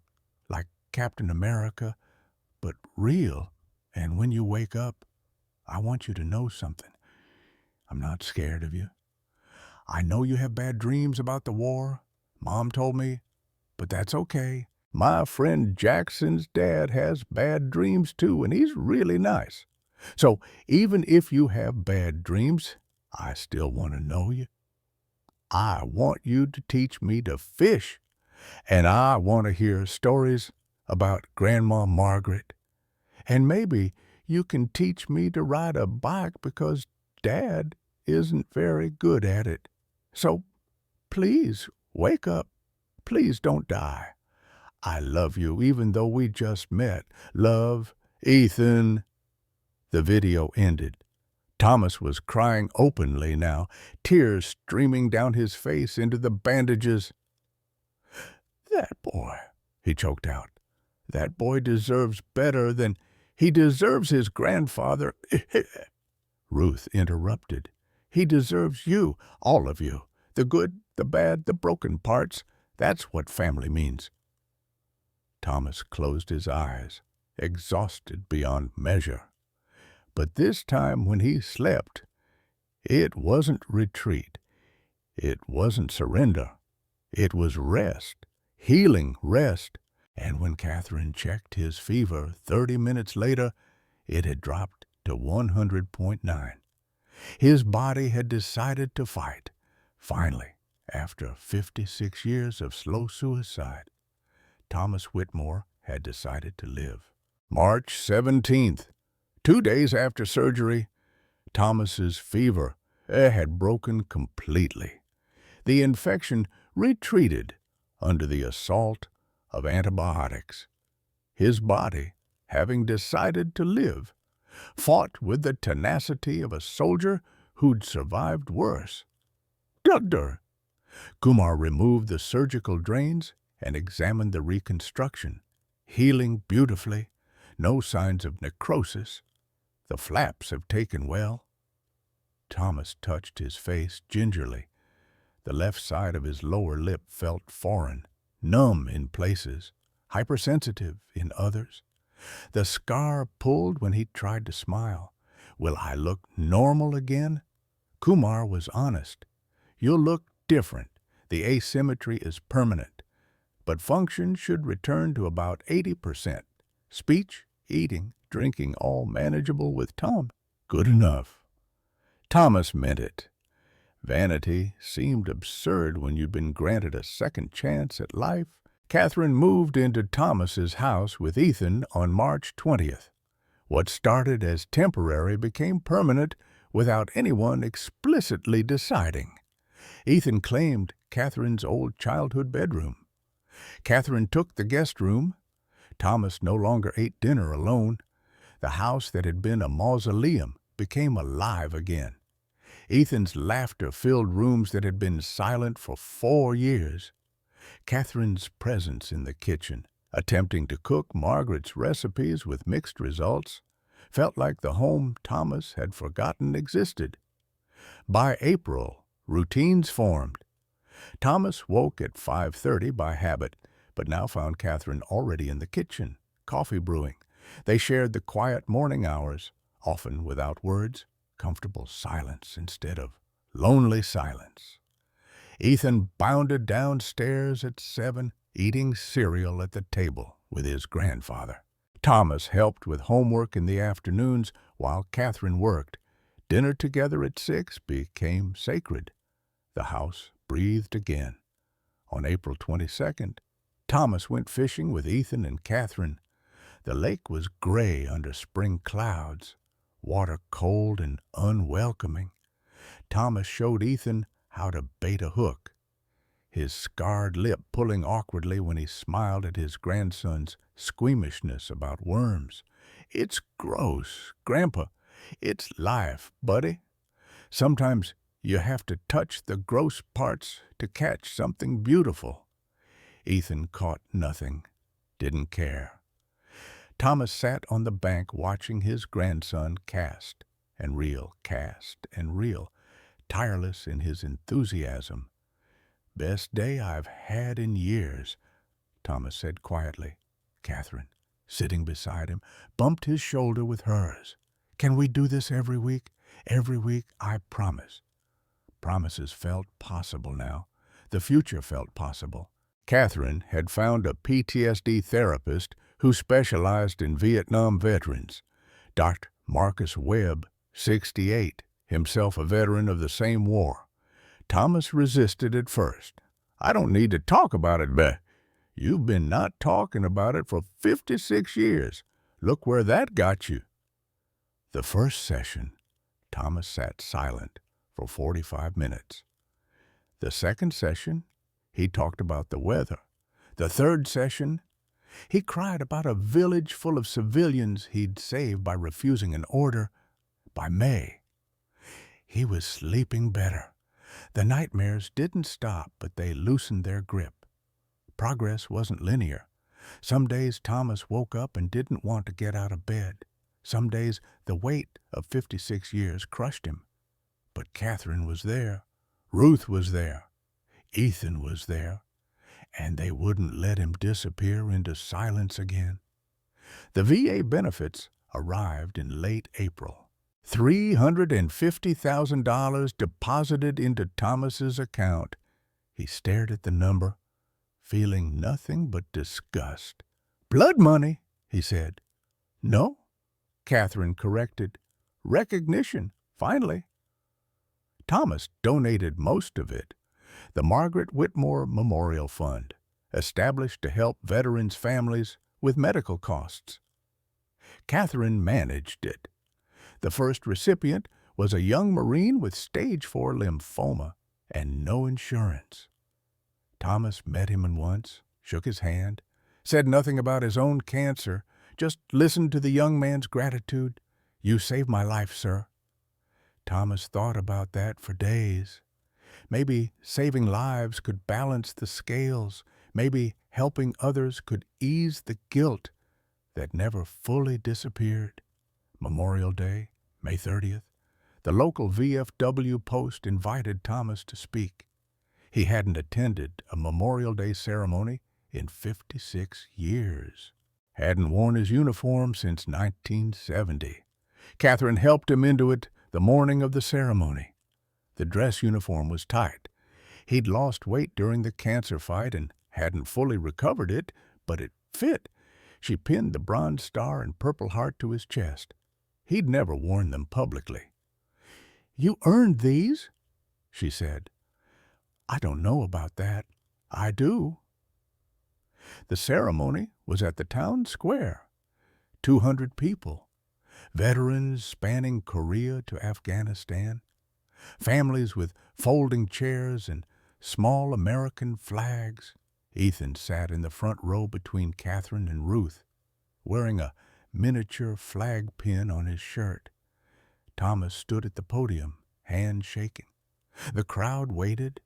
like Captain America, but real. And when you wake up, I want you to know something. I'm not scared of you. I know you have bad dreams about the war, Mom told me, but that's okay. My friend Jackson's dad has bad dreams too, and he's really nice. So even if you have bad dreams, I still want to know you. I want you to teach me to fish, and I want to hear stories about Grandma Margaret. And maybe you can teach me to ride a bike because Dad isn't very good at it. So please wake up. Please don't die. I love you even though we just met. Love, Ethan. The video ended. Thomas was crying openly now, tears streaming down his face into the bandages. That boy, he choked out. That boy deserves better than... He deserves his grandfather. Ruth interrupted. He deserves you, all of you. The good, the bad, the broken parts. That's what family means. Thomas closed his eyes, exhausted beyond measure. But this time when he slept, it wasn't retreat. It wasn't surrender. It was rest, healing rest. And when Catherine checked his fever 30 minutes later, it had dropped to 100.9. His body had decided to fight. Finally, after 56 years of slow suicide, Thomas Whitmore had decided to live. March 17th, 2 days after surgery, Thomas's fever had broken completely. The infection retreated under the assault of antibiotics. His body, having decided to live, fought with the tenacity of a soldier who'd survived worse. Doctor! Kumar removed the surgical drains and examined the reconstruction. Healing beautifully, no signs of necrosis. The flaps have taken well. Thomas touched his face gingerly. The left side of his lower lip felt foreign, numb in places, hypersensitive in others. The scar pulled when he tried to smile. Will I look normal again? Kumar was honest. You'll look different. The asymmetry is permanent. But function should return to about 80%. Speech, eating, drinking, all manageable with Tom. Good enough. Thomas meant it. Vanity seemed absurd when you'd been granted a second chance at life. Catherine moved into Thomas's house with Ethan on March 20th. What started as temporary became permanent without anyone explicitly deciding. Ethan claimed Catherine's old childhood bedroom. Catherine took the guest room. Thomas no longer ate dinner alone. The house that had been a mausoleum became alive again. Ethan's laughter filled rooms that had been silent for 4 years. Catherine's presence in the kitchen, attempting to cook Margaret's recipes with mixed results, felt like the home Thomas had forgotten existed. By April, routines formed. Thomas woke at 5:30 by habit, but now found Catherine already in the kitchen, coffee brewing. They shared the quiet morning hours, often without words, comfortable silence instead of lonely silence. Ethan bounded downstairs at 7, eating cereal at the table with his grandfather. Thomas helped with homework in the afternoons while Catherine worked. Dinner together at 6 became sacred. The house breathed again. On April 22nd, Thomas went fishing with Ethan and Catherine. The lake was gray under spring clouds, water cold and unwelcoming. Thomas showed Ethan how to bait a hook, his scarred lip pulling awkwardly when he smiled at his grandson's squeamishness about worms. It's gross, Grandpa. It's life, buddy. Sometimes you have to touch the gross parts to catch something beautiful. Ethan caught nothing, didn't care. Thomas sat on the bank watching his grandson cast and reel, tireless in his enthusiasm. Best day I've had in years, Thomas said quietly. Catherine, sitting beside him, bumped his shoulder with hers. Can we do this every week? Every week, I promise. Promises felt possible now. The future felt possible. Catherine had found a PTSD therapist who specialized in Vietnam veterans. Dr. Marcus Webb, 68, himself a veteran of the same war. Thomas resisted at first. I don't need to talk about it, but you've been not talking about it for 56 years. Look where that got you. The first session, Thomas sat silent for 45 minutes. The second session, he talked about the weather. The third session, he cried about a village full of civilians he'd saved by refusing an order. By May, he was sleeping better. The nightmares didn't stop, but they loosened their grip. Progress wasn't linear. Some days Thomas woke up and didn't want to get out of bed. Some days the weight of 56 years crushed him. But Catherine was there. Ruth was there. Ethan was there. And they wouldn't let him disappear into silence again. The VA benefits arrived in late April. $350,000 deposited into Thomas's account. He stared at the number, feeling nothing but disgust. Blood money, he said. No, Catherine corrected. Recognition, finally. Thomas donated most of it. The Margaret Whitmore Memorial Fund, established to help veterans' families, with medical costs. Catherine managed it. The first recipient was a young Marine with stage 4 lymphoma and no insurance. Thomas met him once, shook his hand, said nothing about his own cancer, just listened to the young man's gratitude. "You saved my life, sir." Thomas thought about that for days. Maybe saving lives could balance the scales. Maybe helping others could ease the guilt that never fully disappeared. Memorial Day, May 30th, the local VFW Post invited Thomas to speak. He hadn't attended a Memorial Day ceremony in 56 years. Hadn't worn his uniform since 1970. Catherine helped him into it the morning of the ceremony. The dress uniform was tight. He'd lost weight during the cancer fight and hadn't fully recovered it, but it fit. She pinned the bronze star and purple heart to his chest. He'd never worn them publicly. "You earned these," she said. "I don't know about that." "I do." The ceremony was at the town square. 200 people. Veterans spanning Korea to Afghanistan. Families with folding chairs and small American flags. Ethan sat in the front row between Catherine and Ruth, wearing a miniature flag pin on his shirt. Thomas stood at the podium, hands shaking. The crowd waited.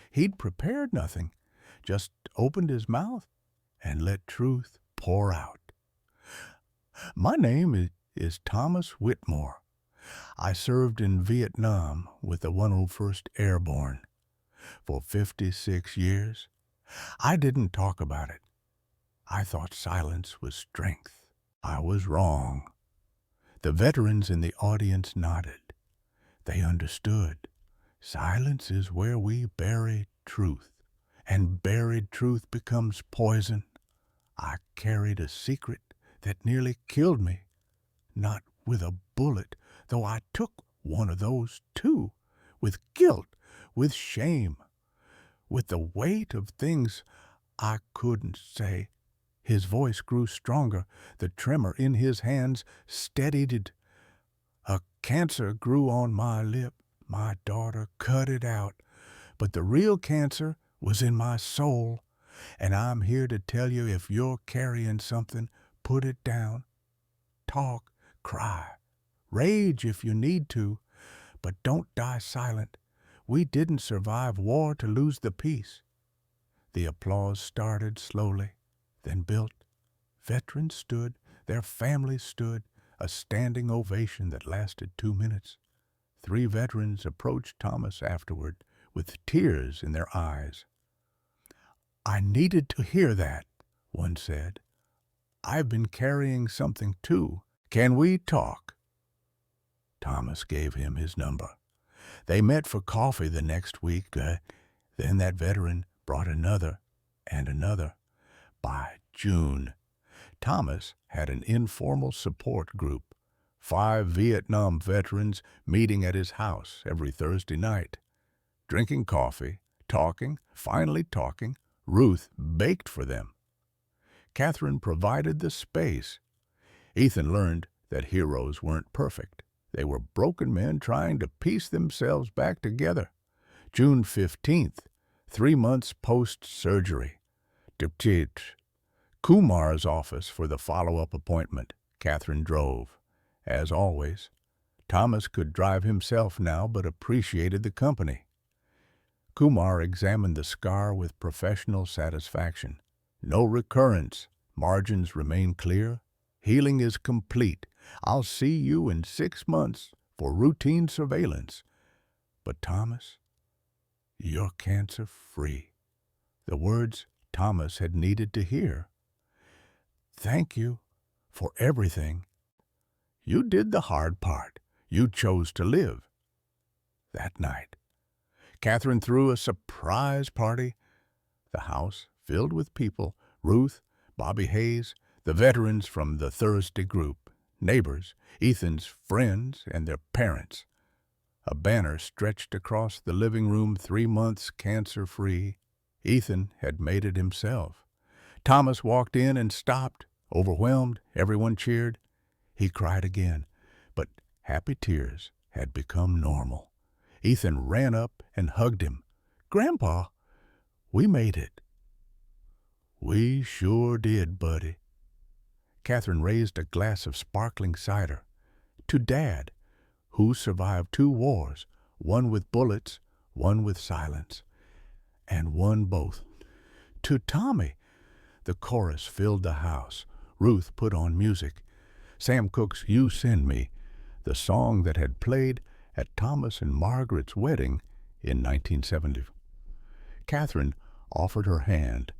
He'd prepared nothing, just opened his mouth and let truth pour out. "My name is Thomas Whitmore. I served in Vietnam with the 101st Airborne for 56 years. I didn't talk about it. I thought silence was strength. I was wrong." The veterans in the audience nodded. They understood. Silence is where we bury truth, and buried truth becomes poison. I carried a secret that nearly killed me. Not with a bullet, though I took one of those too, with guilt, with shame, with the weight of things I couldn't say. His voice grew stronger. The tremor in his hands steadied it. "A cancer grew on my lip. My daughter cut it out. But the real cancer was in my soul. And I'm here to tell you, if you're carrying something, put it down. Talk, cry, rage if you need to, but don't die silent. We didn't survive war to lose the peace." The applause started slowly, then built. Veterans stood, their families stood, a standing ovation that lasted 2 minutes. 3 veterans approached Thomas afterward with tears in their eyes. "I needed to hear that," one said. "I've been carrying something too. Can we talk?" Thomas gave him his number. They met for coffee the next week. Then that veteran brought another and another. By June, Thomas had an informal support group, 5 Vietnam veterans meeting at his house every Thursday night. Drinking coffee, talking, finally talking. Ruth baked for them. Catherine provided the space. Ethan learned that heroes weren't perfect. They were broken men trying to piece themselves back together. June 15th, 3 months post-surgery. Kumar's office for the follow-up appointment. Catherine drove. As always, Thomas could drive himself now, but appreciated the company. Kumar examined the scar with professional satisfaction. No recurrence. Margins remain clear. Healing is complete. I'll see you in 6 months for routine surveillance. But Thomas, you're cancer-free. The words Thomas had needed to hear. Thank you for everything. You did the hard part. You chose to live. That night, Catherine threw a surprise party. The house filled with people, Ruth, Bobby Hayes, the veterans from the Thursday group, neighbors, Ethan's friends, and their parents. A banner stretched across the living room, 3 months cancer-free. Ethan had made it himself. Thomas walked in and stopped. Overwhelmed, everyone cheered. He cried again, but happy tears had become normal. Ethan ran up and hugged him. "Grandpa, we made it." "We sure did, buddy." Catherine raised a glass of sparkling cider. "To Dad, who survived 2 wars, one with bullets, one with silence, and won both. To Tommy." The chorus filled the house. Ruth put on music. Sam Cooke's "You Send Me," the song that had played at Thomas and Margaret's wedding in 1970. Catherine offered her hand.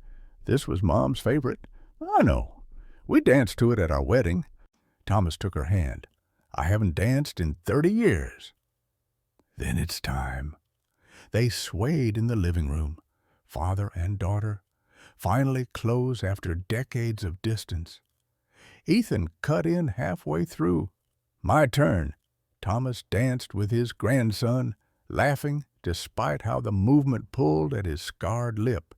"This was Mom's favorite." "I know. We danced to it at our wedding." Thomas took her hand. "I haven't danced in 30 years." "Then it's time." They swayed in the living room, father and daughter, finally close after decades of distance. Ethan cut in halfway through. "My turn." Thomas danced with his grandson, laughing despite how the movement pulled at his scarred lip.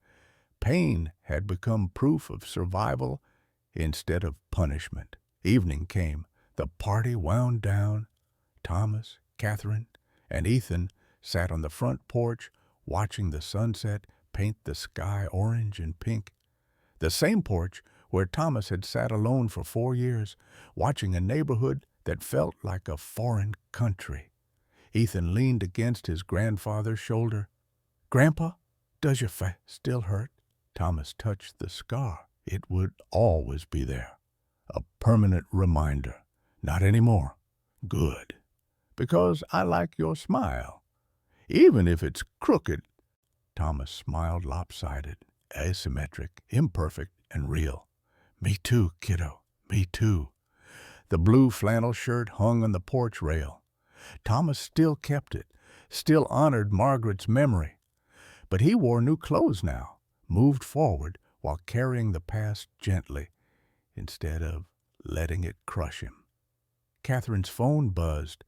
Pain had become proof of survival instead of punishment. Evening came. The party wound down. Thomas, Catherine, and Ethan sat on the front porch watching the sunset paint the sky orange and pink. The same porch where Thomas had sat alone for 4 years, watching a neighborhood that felt like a foreign country. Ethan leaned against his grandfather's shoulder. "Grandpa, does your face still hurt?" Thomas touched the scar. "It would always be there. A permanent reminder. Not anymore." "Good. Because I like your smile. Even if it's crooked." Thomas smiled lopsided, asymmetric, imperfect, and real. "Me too, kiddo. Me too." The blue flannel shirt hung on the porch rail. Thomas still kept it, still honored Margaret's memory. But he wore new clothes now, moved forward while carrying the past gently, instead of letting it crush him. Catherine's phone buzzed.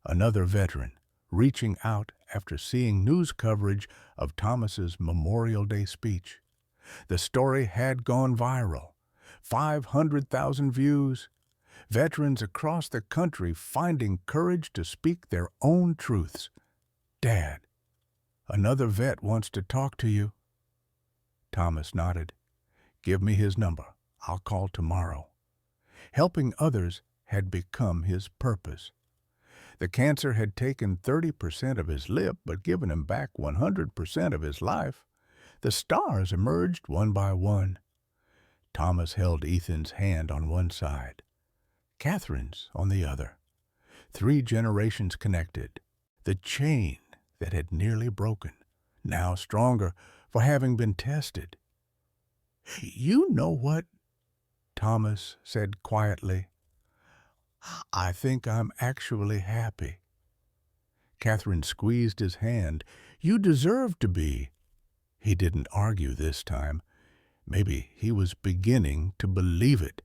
Another veteran, reaching out after seeing news coverage of Thomas's Memorial Day speech. The story had gone viral. 500,000 views. Veterans across the country finding courage to speak their own truths. "Dad, another vet wants to talk to you." Thomas nodded. "Give me his number. I'll call tomorrow." Helping others had become his purpose. The cancer had taken 30% of his lip, but given him back 100% of his life. The stars emerged one by one. Thomas held Ethan's hand on one side, Catherine's on the other. 3 generations connected. The chain that had nearly broken, now stronger for having been tested. "You know what?" Thomas said quietly. "I think I'm actually happy." Catherine squeezed his hand. "You deserve to be." He didn't argue this time. Maybe he was beginning to believe it.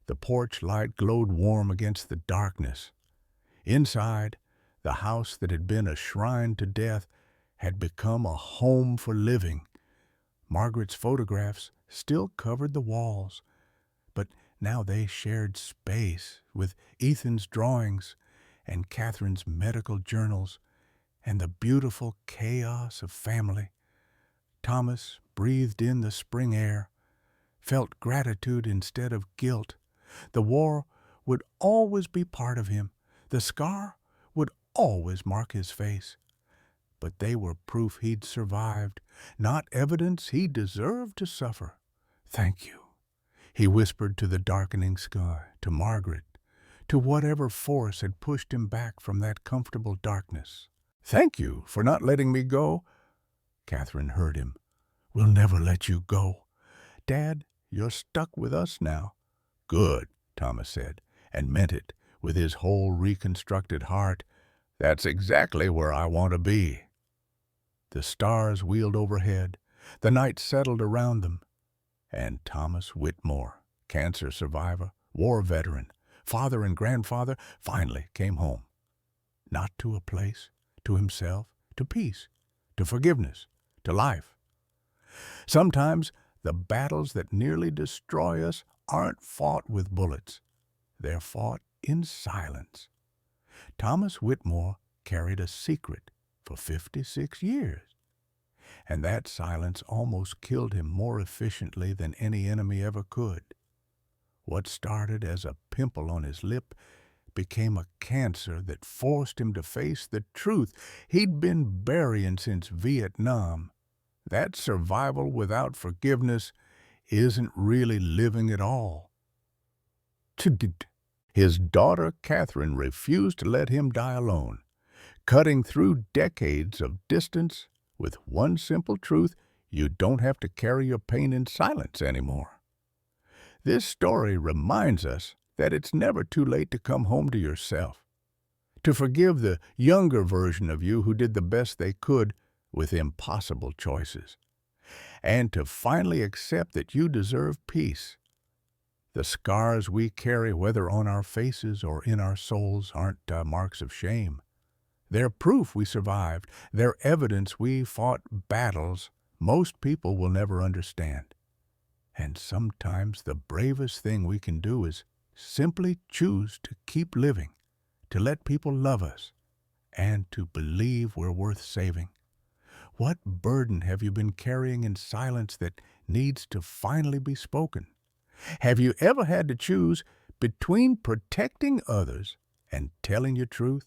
The porch light glowed warm against the darkness. Inside, the house that had been a shrine to death had become a home for living. Margaret's photographs still covered the walls, but now they shared space with Ethan's drawings and Catherine's medical journals and the beautiful chaos of family. Thomas breathed in the spring air, felt gratitude instead of guilt. The war would always be part of him. The scar would always mark his face. But they were proof he'd survived, not evidence he deserved to suffer. "Thank you," he whispered to the darkening sky, to Margaret, to whatever force had pushed him back from that comfortable darkness. "Thank you for not letting me go." Catherine heard him. "We'll never let you go. Dad, you're stuck with us now." "Good," Thomas said, and meant it with his whole reconstructed heart. "That's exactly where I want to be." The stars wheeled overhead. The night settled around them. And Thomas Whitmore, cancer survivor, war veteran, father and grandfather, finally came home. Not to a place, to himself, to peace, to forgiveness, to life. Sometimes The battles that nearly destroy us aren't fought with bullets. They're fought in silence. Thomas Whitmore carried a secret for 56 years, and that silence almost killed him more efficiently than any enemy ever could. What started as a pimple on his lip became a cancer that forced him to face the truth he'd been burying since Vietnam. That survival without forgiveness isn't really living at all. His daughter Catherine refused to let him die alone, cutting through decades of distance with one simple truth: you don't have to carry your pain in silence anymore. This story reminds us that it's never too late to come home to yourself, to forgive the younger version of you who did the best they could with impossible choices, and to finally accept that you deserve peace. The scars we carry, whether on our faces or in our souls, aren't marks of shame. They're proof we survived. They're evidence we fought battles most people will never understand. And sometimes the bravest thing we can do is simply choose to keep living, to let people love us, and to believe we're worth saving. What burden have you been carrying in silence that needs to finally be spoken? Have you ever had to choose between protecting others and telling your truth?